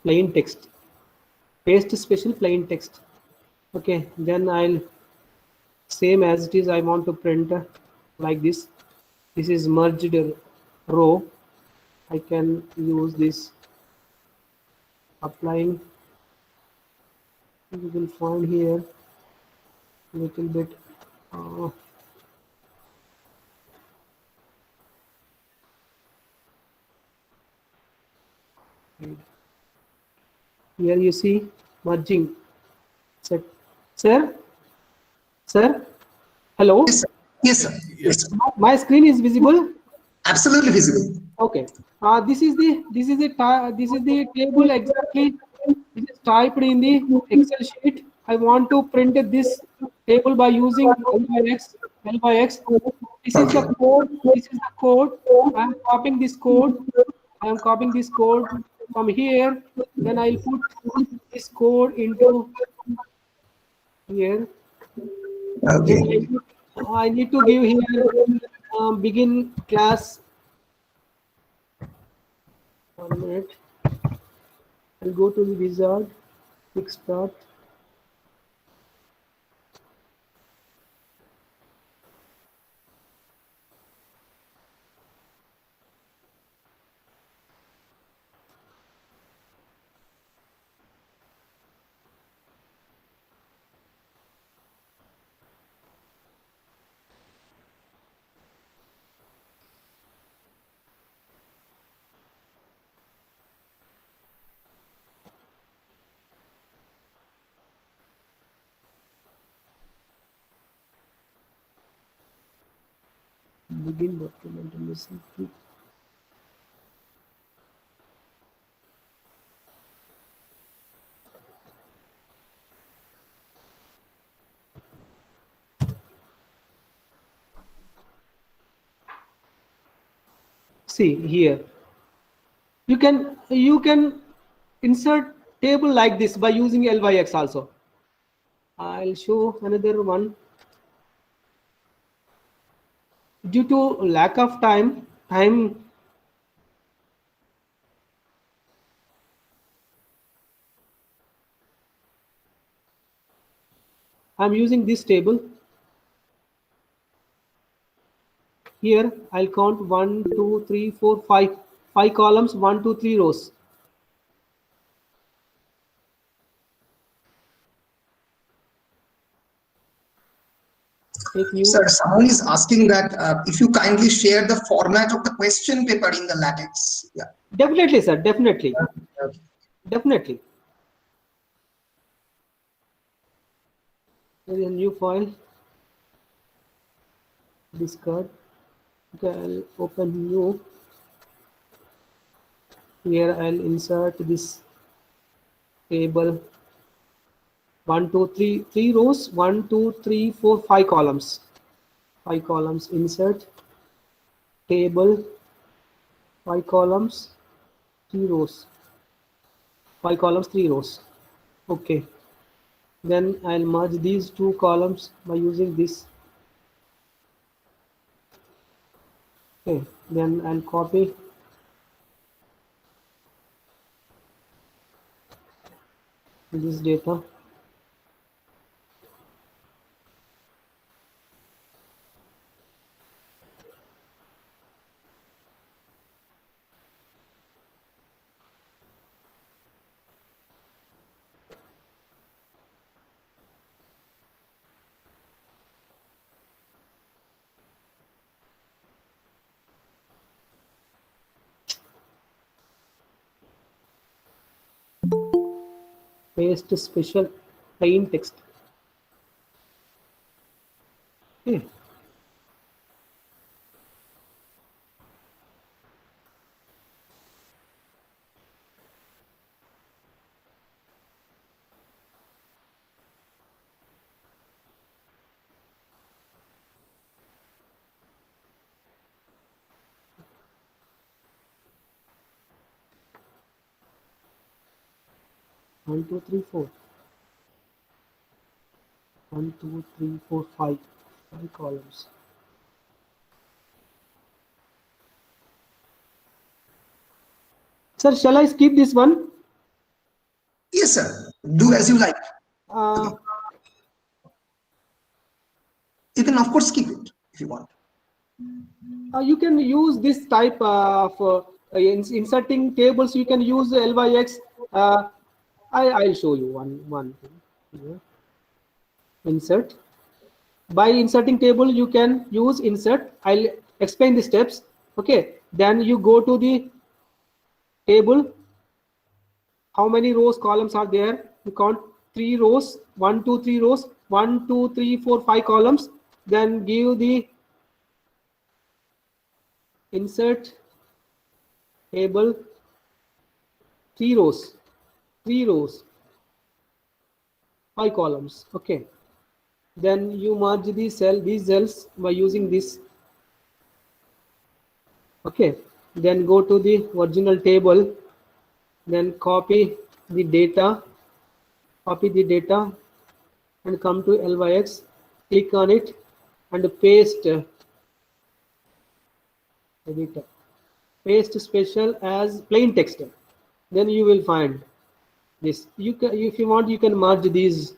plain text. Paste special plain text. Okay, then I'll same as it is. I want to print like this. This is merged row. I can use this applying. You will find here a little bit. Here you see merging. Sir, hello. Yes, sir. Yes, sir. Yes, sir. My screen is visible. Absolutely visible. Okay. This is the table exactly. This is typed in the Excel sheet. I want to print this table by using LYX. This is the code. I am copying this code. From here. Then I'll put this code into here. Okay. I need to give here begin class. 1 minute. I'll go to the wizard, quick start. Begin document and listen. See here, you can insert table like this by using LYX also. I'll show another one. Due to lack of time, I'm using this table. Here I'll count 1, 2, 3, 4, 5. 5 columns, 1, 2, 3 rows. Take new. Sir, someone is asking that if you kindly share the format of the question paper in the LaTeX. Yeah. Definitely, sir. Definitely. Okay. Definitely. There is a new file. Discard. Okay, I'll open new. Here I'll insert this table. 1, 2, 3, 3 rows. 1, 2, 3, 4, 5 columns. 5 columns. Insert table. 5 columns. 3 rows. 5 columns, 3 rows. Okay. Then I'll merge these 2 columns by using this. Okay. Then I'll copy this data. Paste special plain text. Okay. One, two, three, four. 1, 2, 3, 4, 5. 5 columns. Sir, shall I skip this one? Yes, sir. Do as you like. You can, of course, skip it if you want. You can use this type of inserting tables. You can use LYX. I'll show you one thing here. Insert. By inserting table, you can use insert. I'll explain the steps. Okay. Then you go to the table. How many rows, columns are there? You count 3 rows. 1, 2, 3 rows. 1, 2, 3, 4, 5 columns. Then give the insert table 3 rows. 3 rows. 5 columns. Okay. Then you merge these cells by using this. Okay. Then go to the original table. Then copy the data. Copy the data and come to LYX. Click on it and paste the data. Paste special as plain text. Then you will find this. You can, if you want, you can merge these.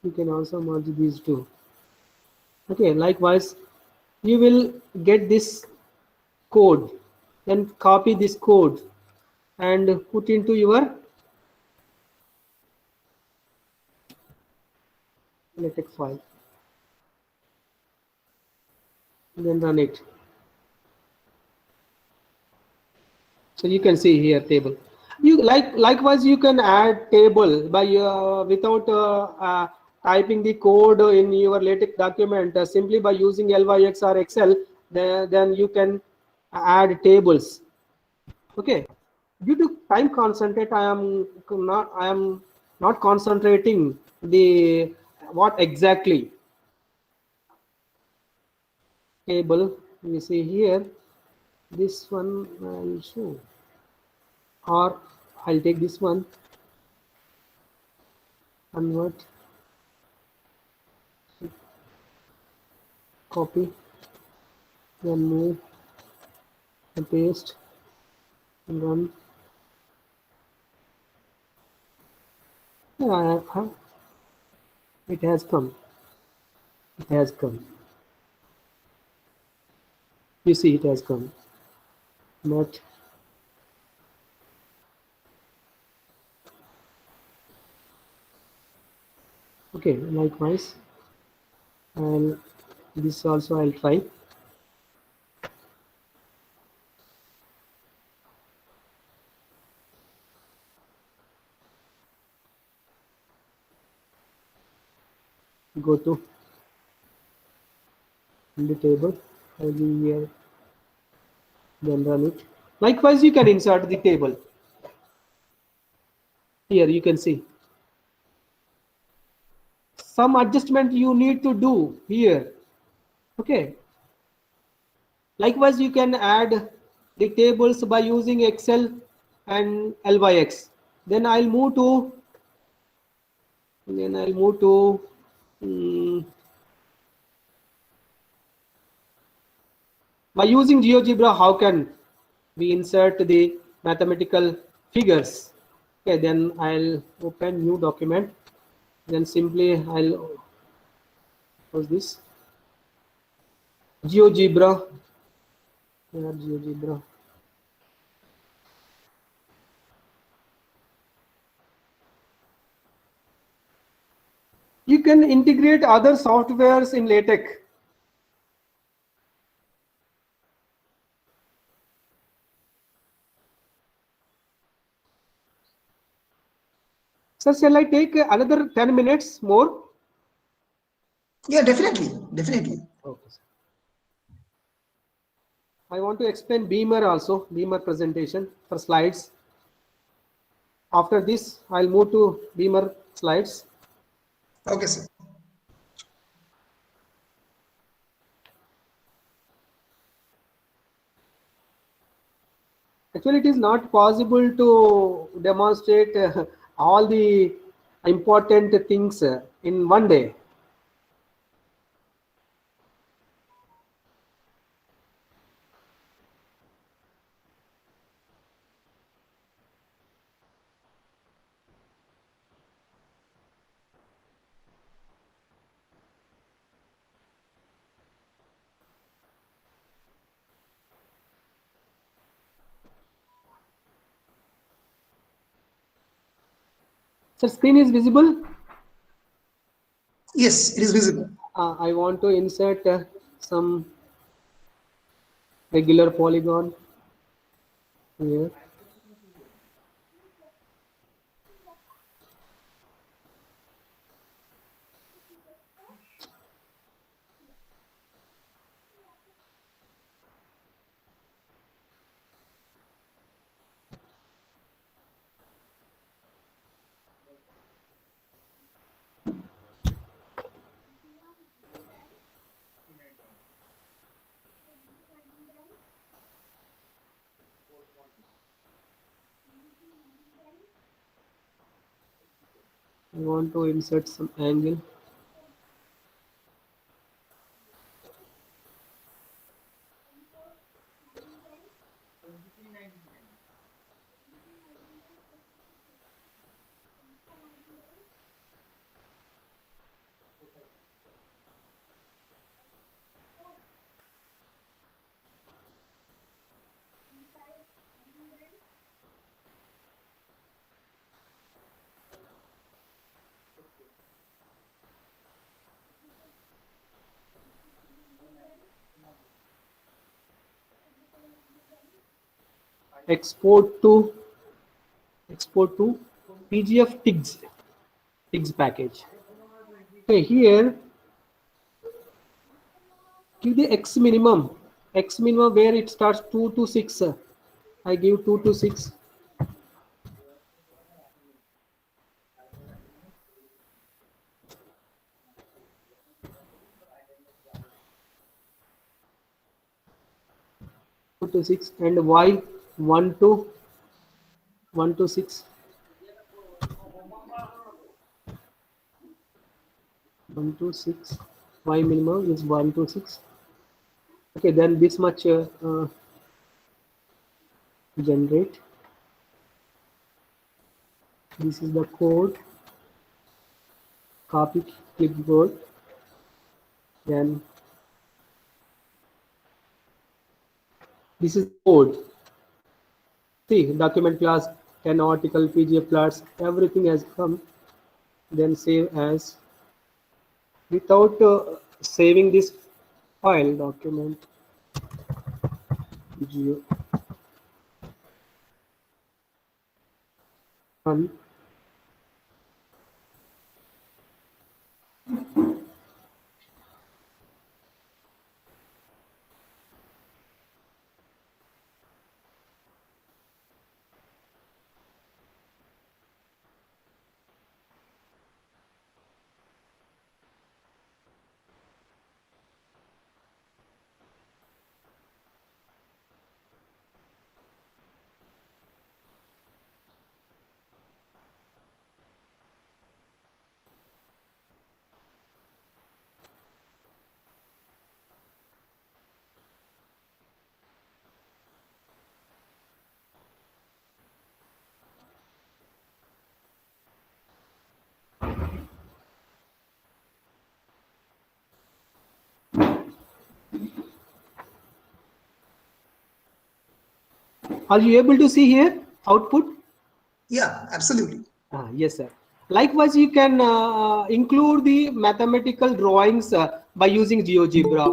You can also merge these two. Okay, likewise, you will get this code. Then copy this code and put into your LaTeX file. Then run it. So you can see here table. Likewise you can add table by without typing the code in your LaTeX document, simply by using LYX or Excel. Then you can add tables. Okay. Due to time constraint, I am not concentrating the what exactly table. You see here, this one I'll show, or I'll take this one, convert, copy, then move and paste and run. Yeah, it has come. It has come. You see, it has come. But okay, likewise, and this also I'll try. Go to the table. I'll be here, then run it. Likewise, you can insert the table. Here you can see some adjustment you need to do here. Okay. Likewise, you can add the tables by using Excel and LYX. Then I'll move to. By using GeoGebra, how can we insert the mathematical figures? Okay, then I'll open new document. Then simply I'll close this. GeoGebra. Where GeoGebra? You can integrate other softwares in LaTeX. Sir, shall I take another 10 minutes more? Yeah, definitely, definitely. Okay, sir. I want to explain Beamer also, Beamer presentation for slides. After this, I'll move to Beamer slides. Okay, sir. Actually, it is not possible to demonstrate all the important things in one day. So screen is visible. Yes, it is visible. I want to insert some regular polygon here. I want to insert some angle. Export to PGF TIGS package. Okay, here give the X minimum where it starts 2 to 6. I give 2 to 6. to 6 and y 1 to 6. 1 to 6. Y minimum is 1 to 6. Okay, then this much generate. This is the code. Copy clipboard. Then this is code. See, document class, 10 article, PDF plots, everything has come. Then save as. Without saving this file document, geo run. Are you able to see here output? Yeah, absolutely. Yes, sir. Likewise, you can include the mathematical drawings by using GeoGebra.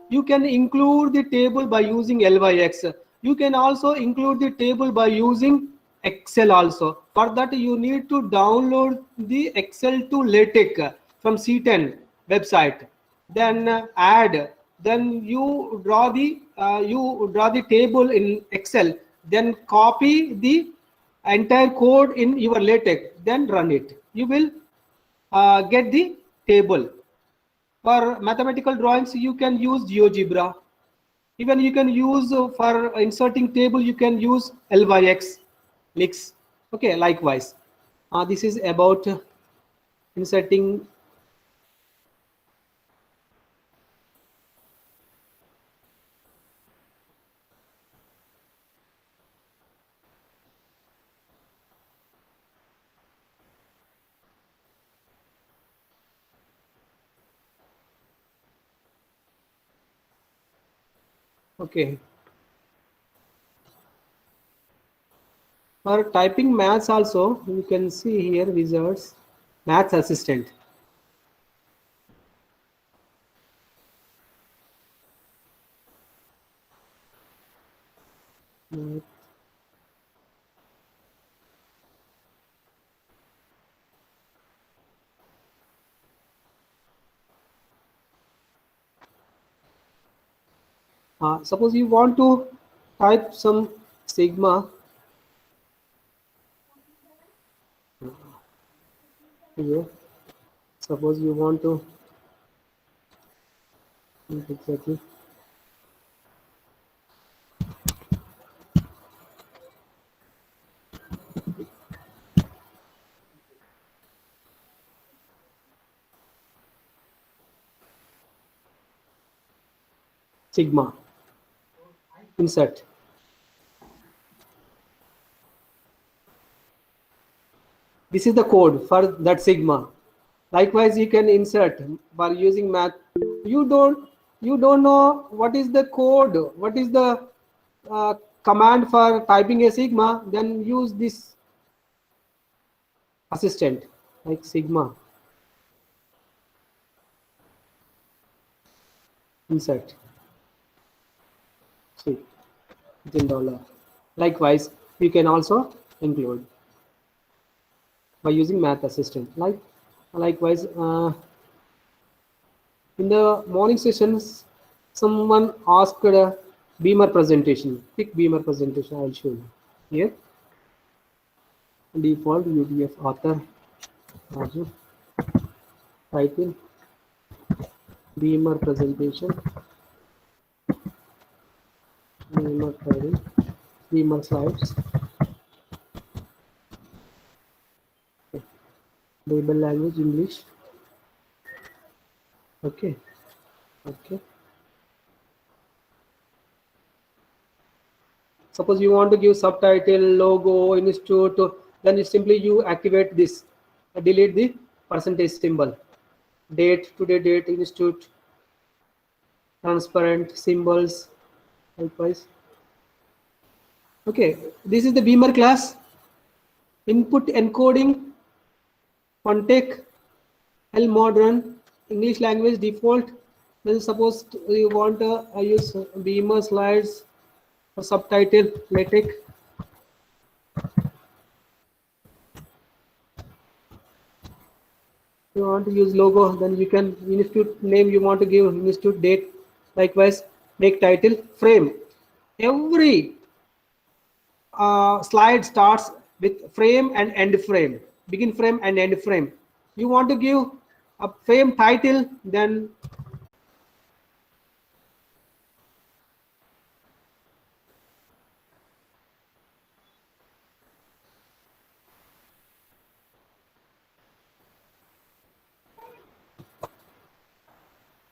You can include the table by using LYX. You can also include the table by using Excel also. For that, you need to download the Excel to LaTeX from C10 website. Then add. Then you draw the table in Excel. Then copy the entire code in your LaTeX, then run it. You will get the table. For mathematical drawings, you can use GeoGebra. Even you can use for inserting table, you can use LYX mix. Okay, likewise. This is about inserting. Okay. For typing maths also, you can see here wizards, maths assistant. Suppose you want to type some sigma here. Suppose you want to exactly sigma insert. This is the code for that sigma. Likewise, you can insert by using math. You don't know what is the code, what is the command for typing a sigma, then use this assistant like sigma insert. See, $10. Likewise, you can also include by using math assistant. Likewise, in the morning sessions, someone asked a Beamer presentation. Pick Beamer presentation. I will show you here. Default UDF author. Title Beamer presentation. Beamer title, Beamer slides. Okay. Bible language English. Okay. Okay. Suppose you want to give subtitle, logo, institute, then you activate this, delete the percentage symbol, date, today date, institute, transparent symbols, likewise. Okay, this is the Beamer class. Input encoding, Contech, L modern, English language default. Then suppose you want to use Beamer slides for subtitle, LaTeX. You want to use logo, then you can institute name, you want to give institute date, likewise make title frame. Every slide starts with frame and end frame, begin frame and end frame. You want to give a frame title, then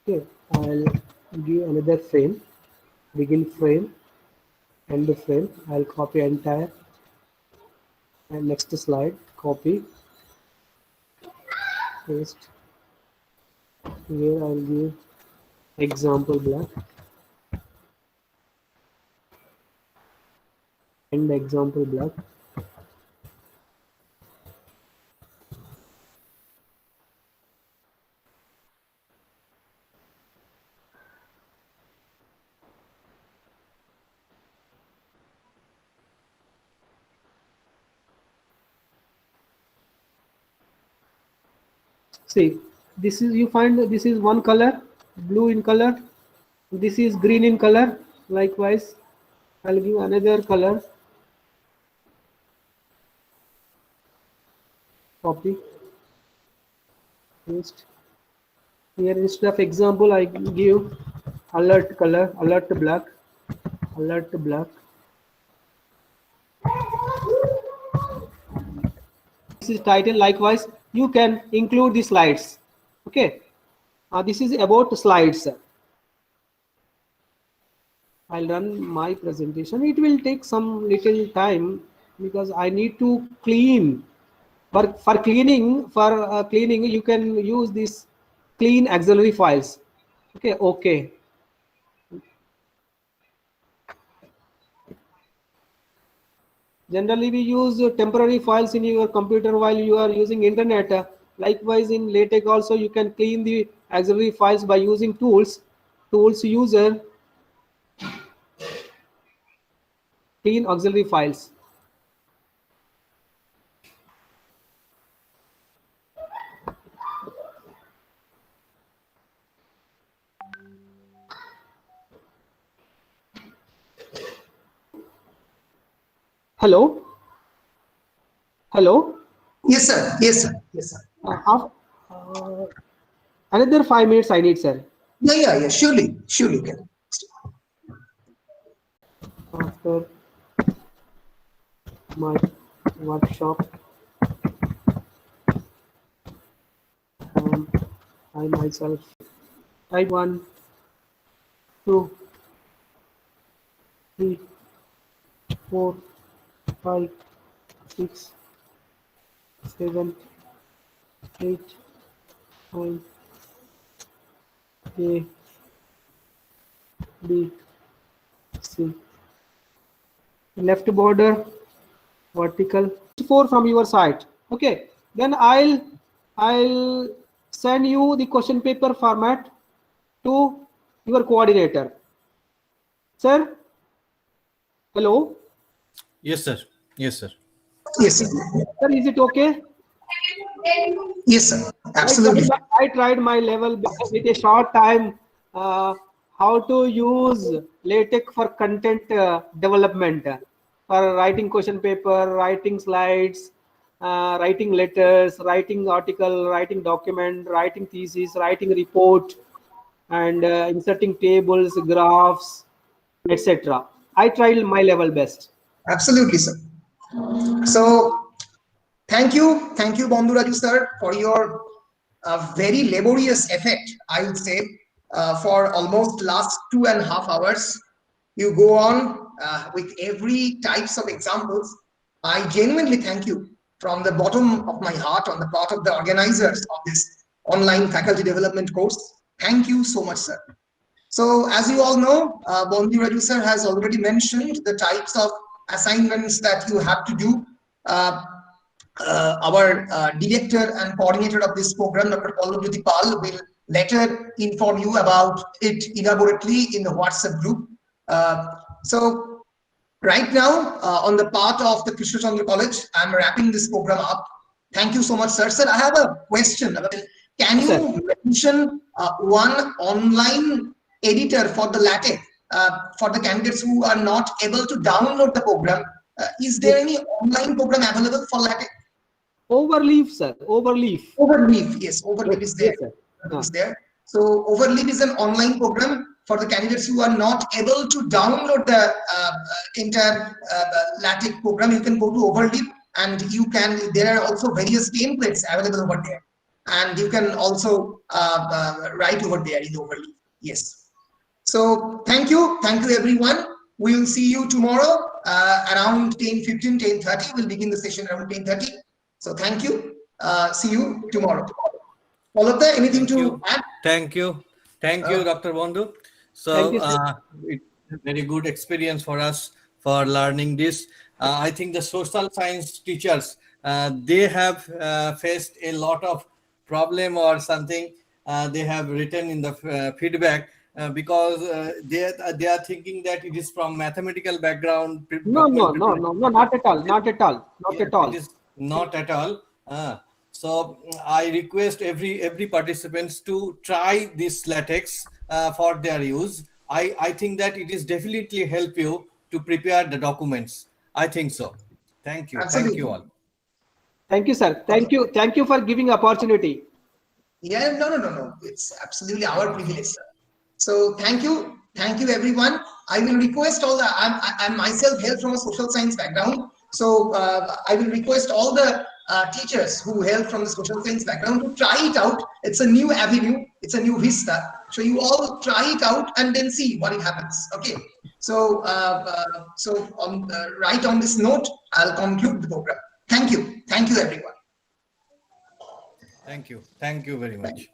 okay, I'll give another frame, begin frame, end frame. I'll copy entire, and next slide, copy, paste. Here I'll give example black and example black. See, this is, you find this is one color, blue in color, this is green in color. Likewise, I'll give another color, copy, paste. Here instead of example, I give alert color, alert black, alert black. This is title. Likewise, you can include the slides. Okay, this is about slides. I'll run my presentation. It will take some little time because I need to clean. For cleaning, you can use this clean auxiliary files. Okay, okay. Generally, we use temporary files in your computer while you are using internet. Likewise, in LaTeX also, you can clean the auxiliary files by using tools. Tools user, clean auxiliary files. Hello? Hello? Yes, sir. Yes, sir. Yes, sir. Another 5 minutes I need, sir. Yeah. Surely, you can. After my workshop, I myself type 1, 2, 3, 4, 5, 6, 7, 8, 9, A, B, C. Left border, vertical, 4 from your side. Okay, then I'll send you the question paper format to your coordinator. Sir, hello. Yes, sir. Yes, sir. Yes, sir. Sir, is it okay? Yes, sir. Absolutely. I tried my level with a short time. How to use LaTeX for content development, for writing question paper, writing slides, writing letters, writing article, writing document, writing thesis, writing report, and inserting tables, graphs, etc. I tried my level best. Absolutely, sir. So thank you, Bandhu Raju sir, for your very laborious effort, I would say, for almost last 2.5 hours. You go on with every types of examples. I genuinely thank you from the bottom of my heart on the part of the organizers of this online faculty development course. Thank you so much, sir. So as you all know, Bandhu Raju sir has already mentioned the types of assignments that you have to do. Our director and coordinator of this program, Dr. Pallab Jyoti Pal, will later inform you about it elaborately in the WhatsApp group. So right now, on the part of the Krishna Chandra College, I'm wrapping this program up. Thank you so much, sir. Sir, I have a question. Can Yes, you mention one online editor for the LaTeX for the candidates who are not able to download the program? Is there any online program available for LaTeX? Overleaf, sir. Overleaf. Overleaf, yes, Overleaf is there. Yes, sir. Is there. So Overleaf is an online program for the candidates who are not able to download the entire LaTeX program. You can go to Overleaf, and you can. There are also various templates available over there, and you can also write over there in Overleaf. Yes. So thank you everyone. We will see you tomorrow around 10:15, 10:30. We'll begin the session around 10:30. So thank you. See you tomorrow. Pallab, anything to add? Thank you. Thank you, Dr. Bandhu. So Thank you, sir. it's a very good experience for us for learning this. I think the social science teachers, they have faced a lot of problem or something. They have written in the feedback because they are thinking that it is from mathematical background. No, not at all. Not at all. Not Yeah, at all. it is not at all. So I request every participants to try this LaTeX for their use. I think that it is definitely help you to prepare the documents. I think so. Thank you. Thank Absolutely. you all. Thank you, sir. Thank you. Thank you for giving opportunity. Yeah, no. It's absolutely our privilege, sir. So thank you everyone. I will request all the. I'm myself hail from a social science background, so I will request all the teachers who hail from the social science background to try it out. It's a new avenue. It's a new vista. So you all try it out and then see what it happens. Okay. So right on this note, I'll conclude the program. Thank you everyone. Thank you very much.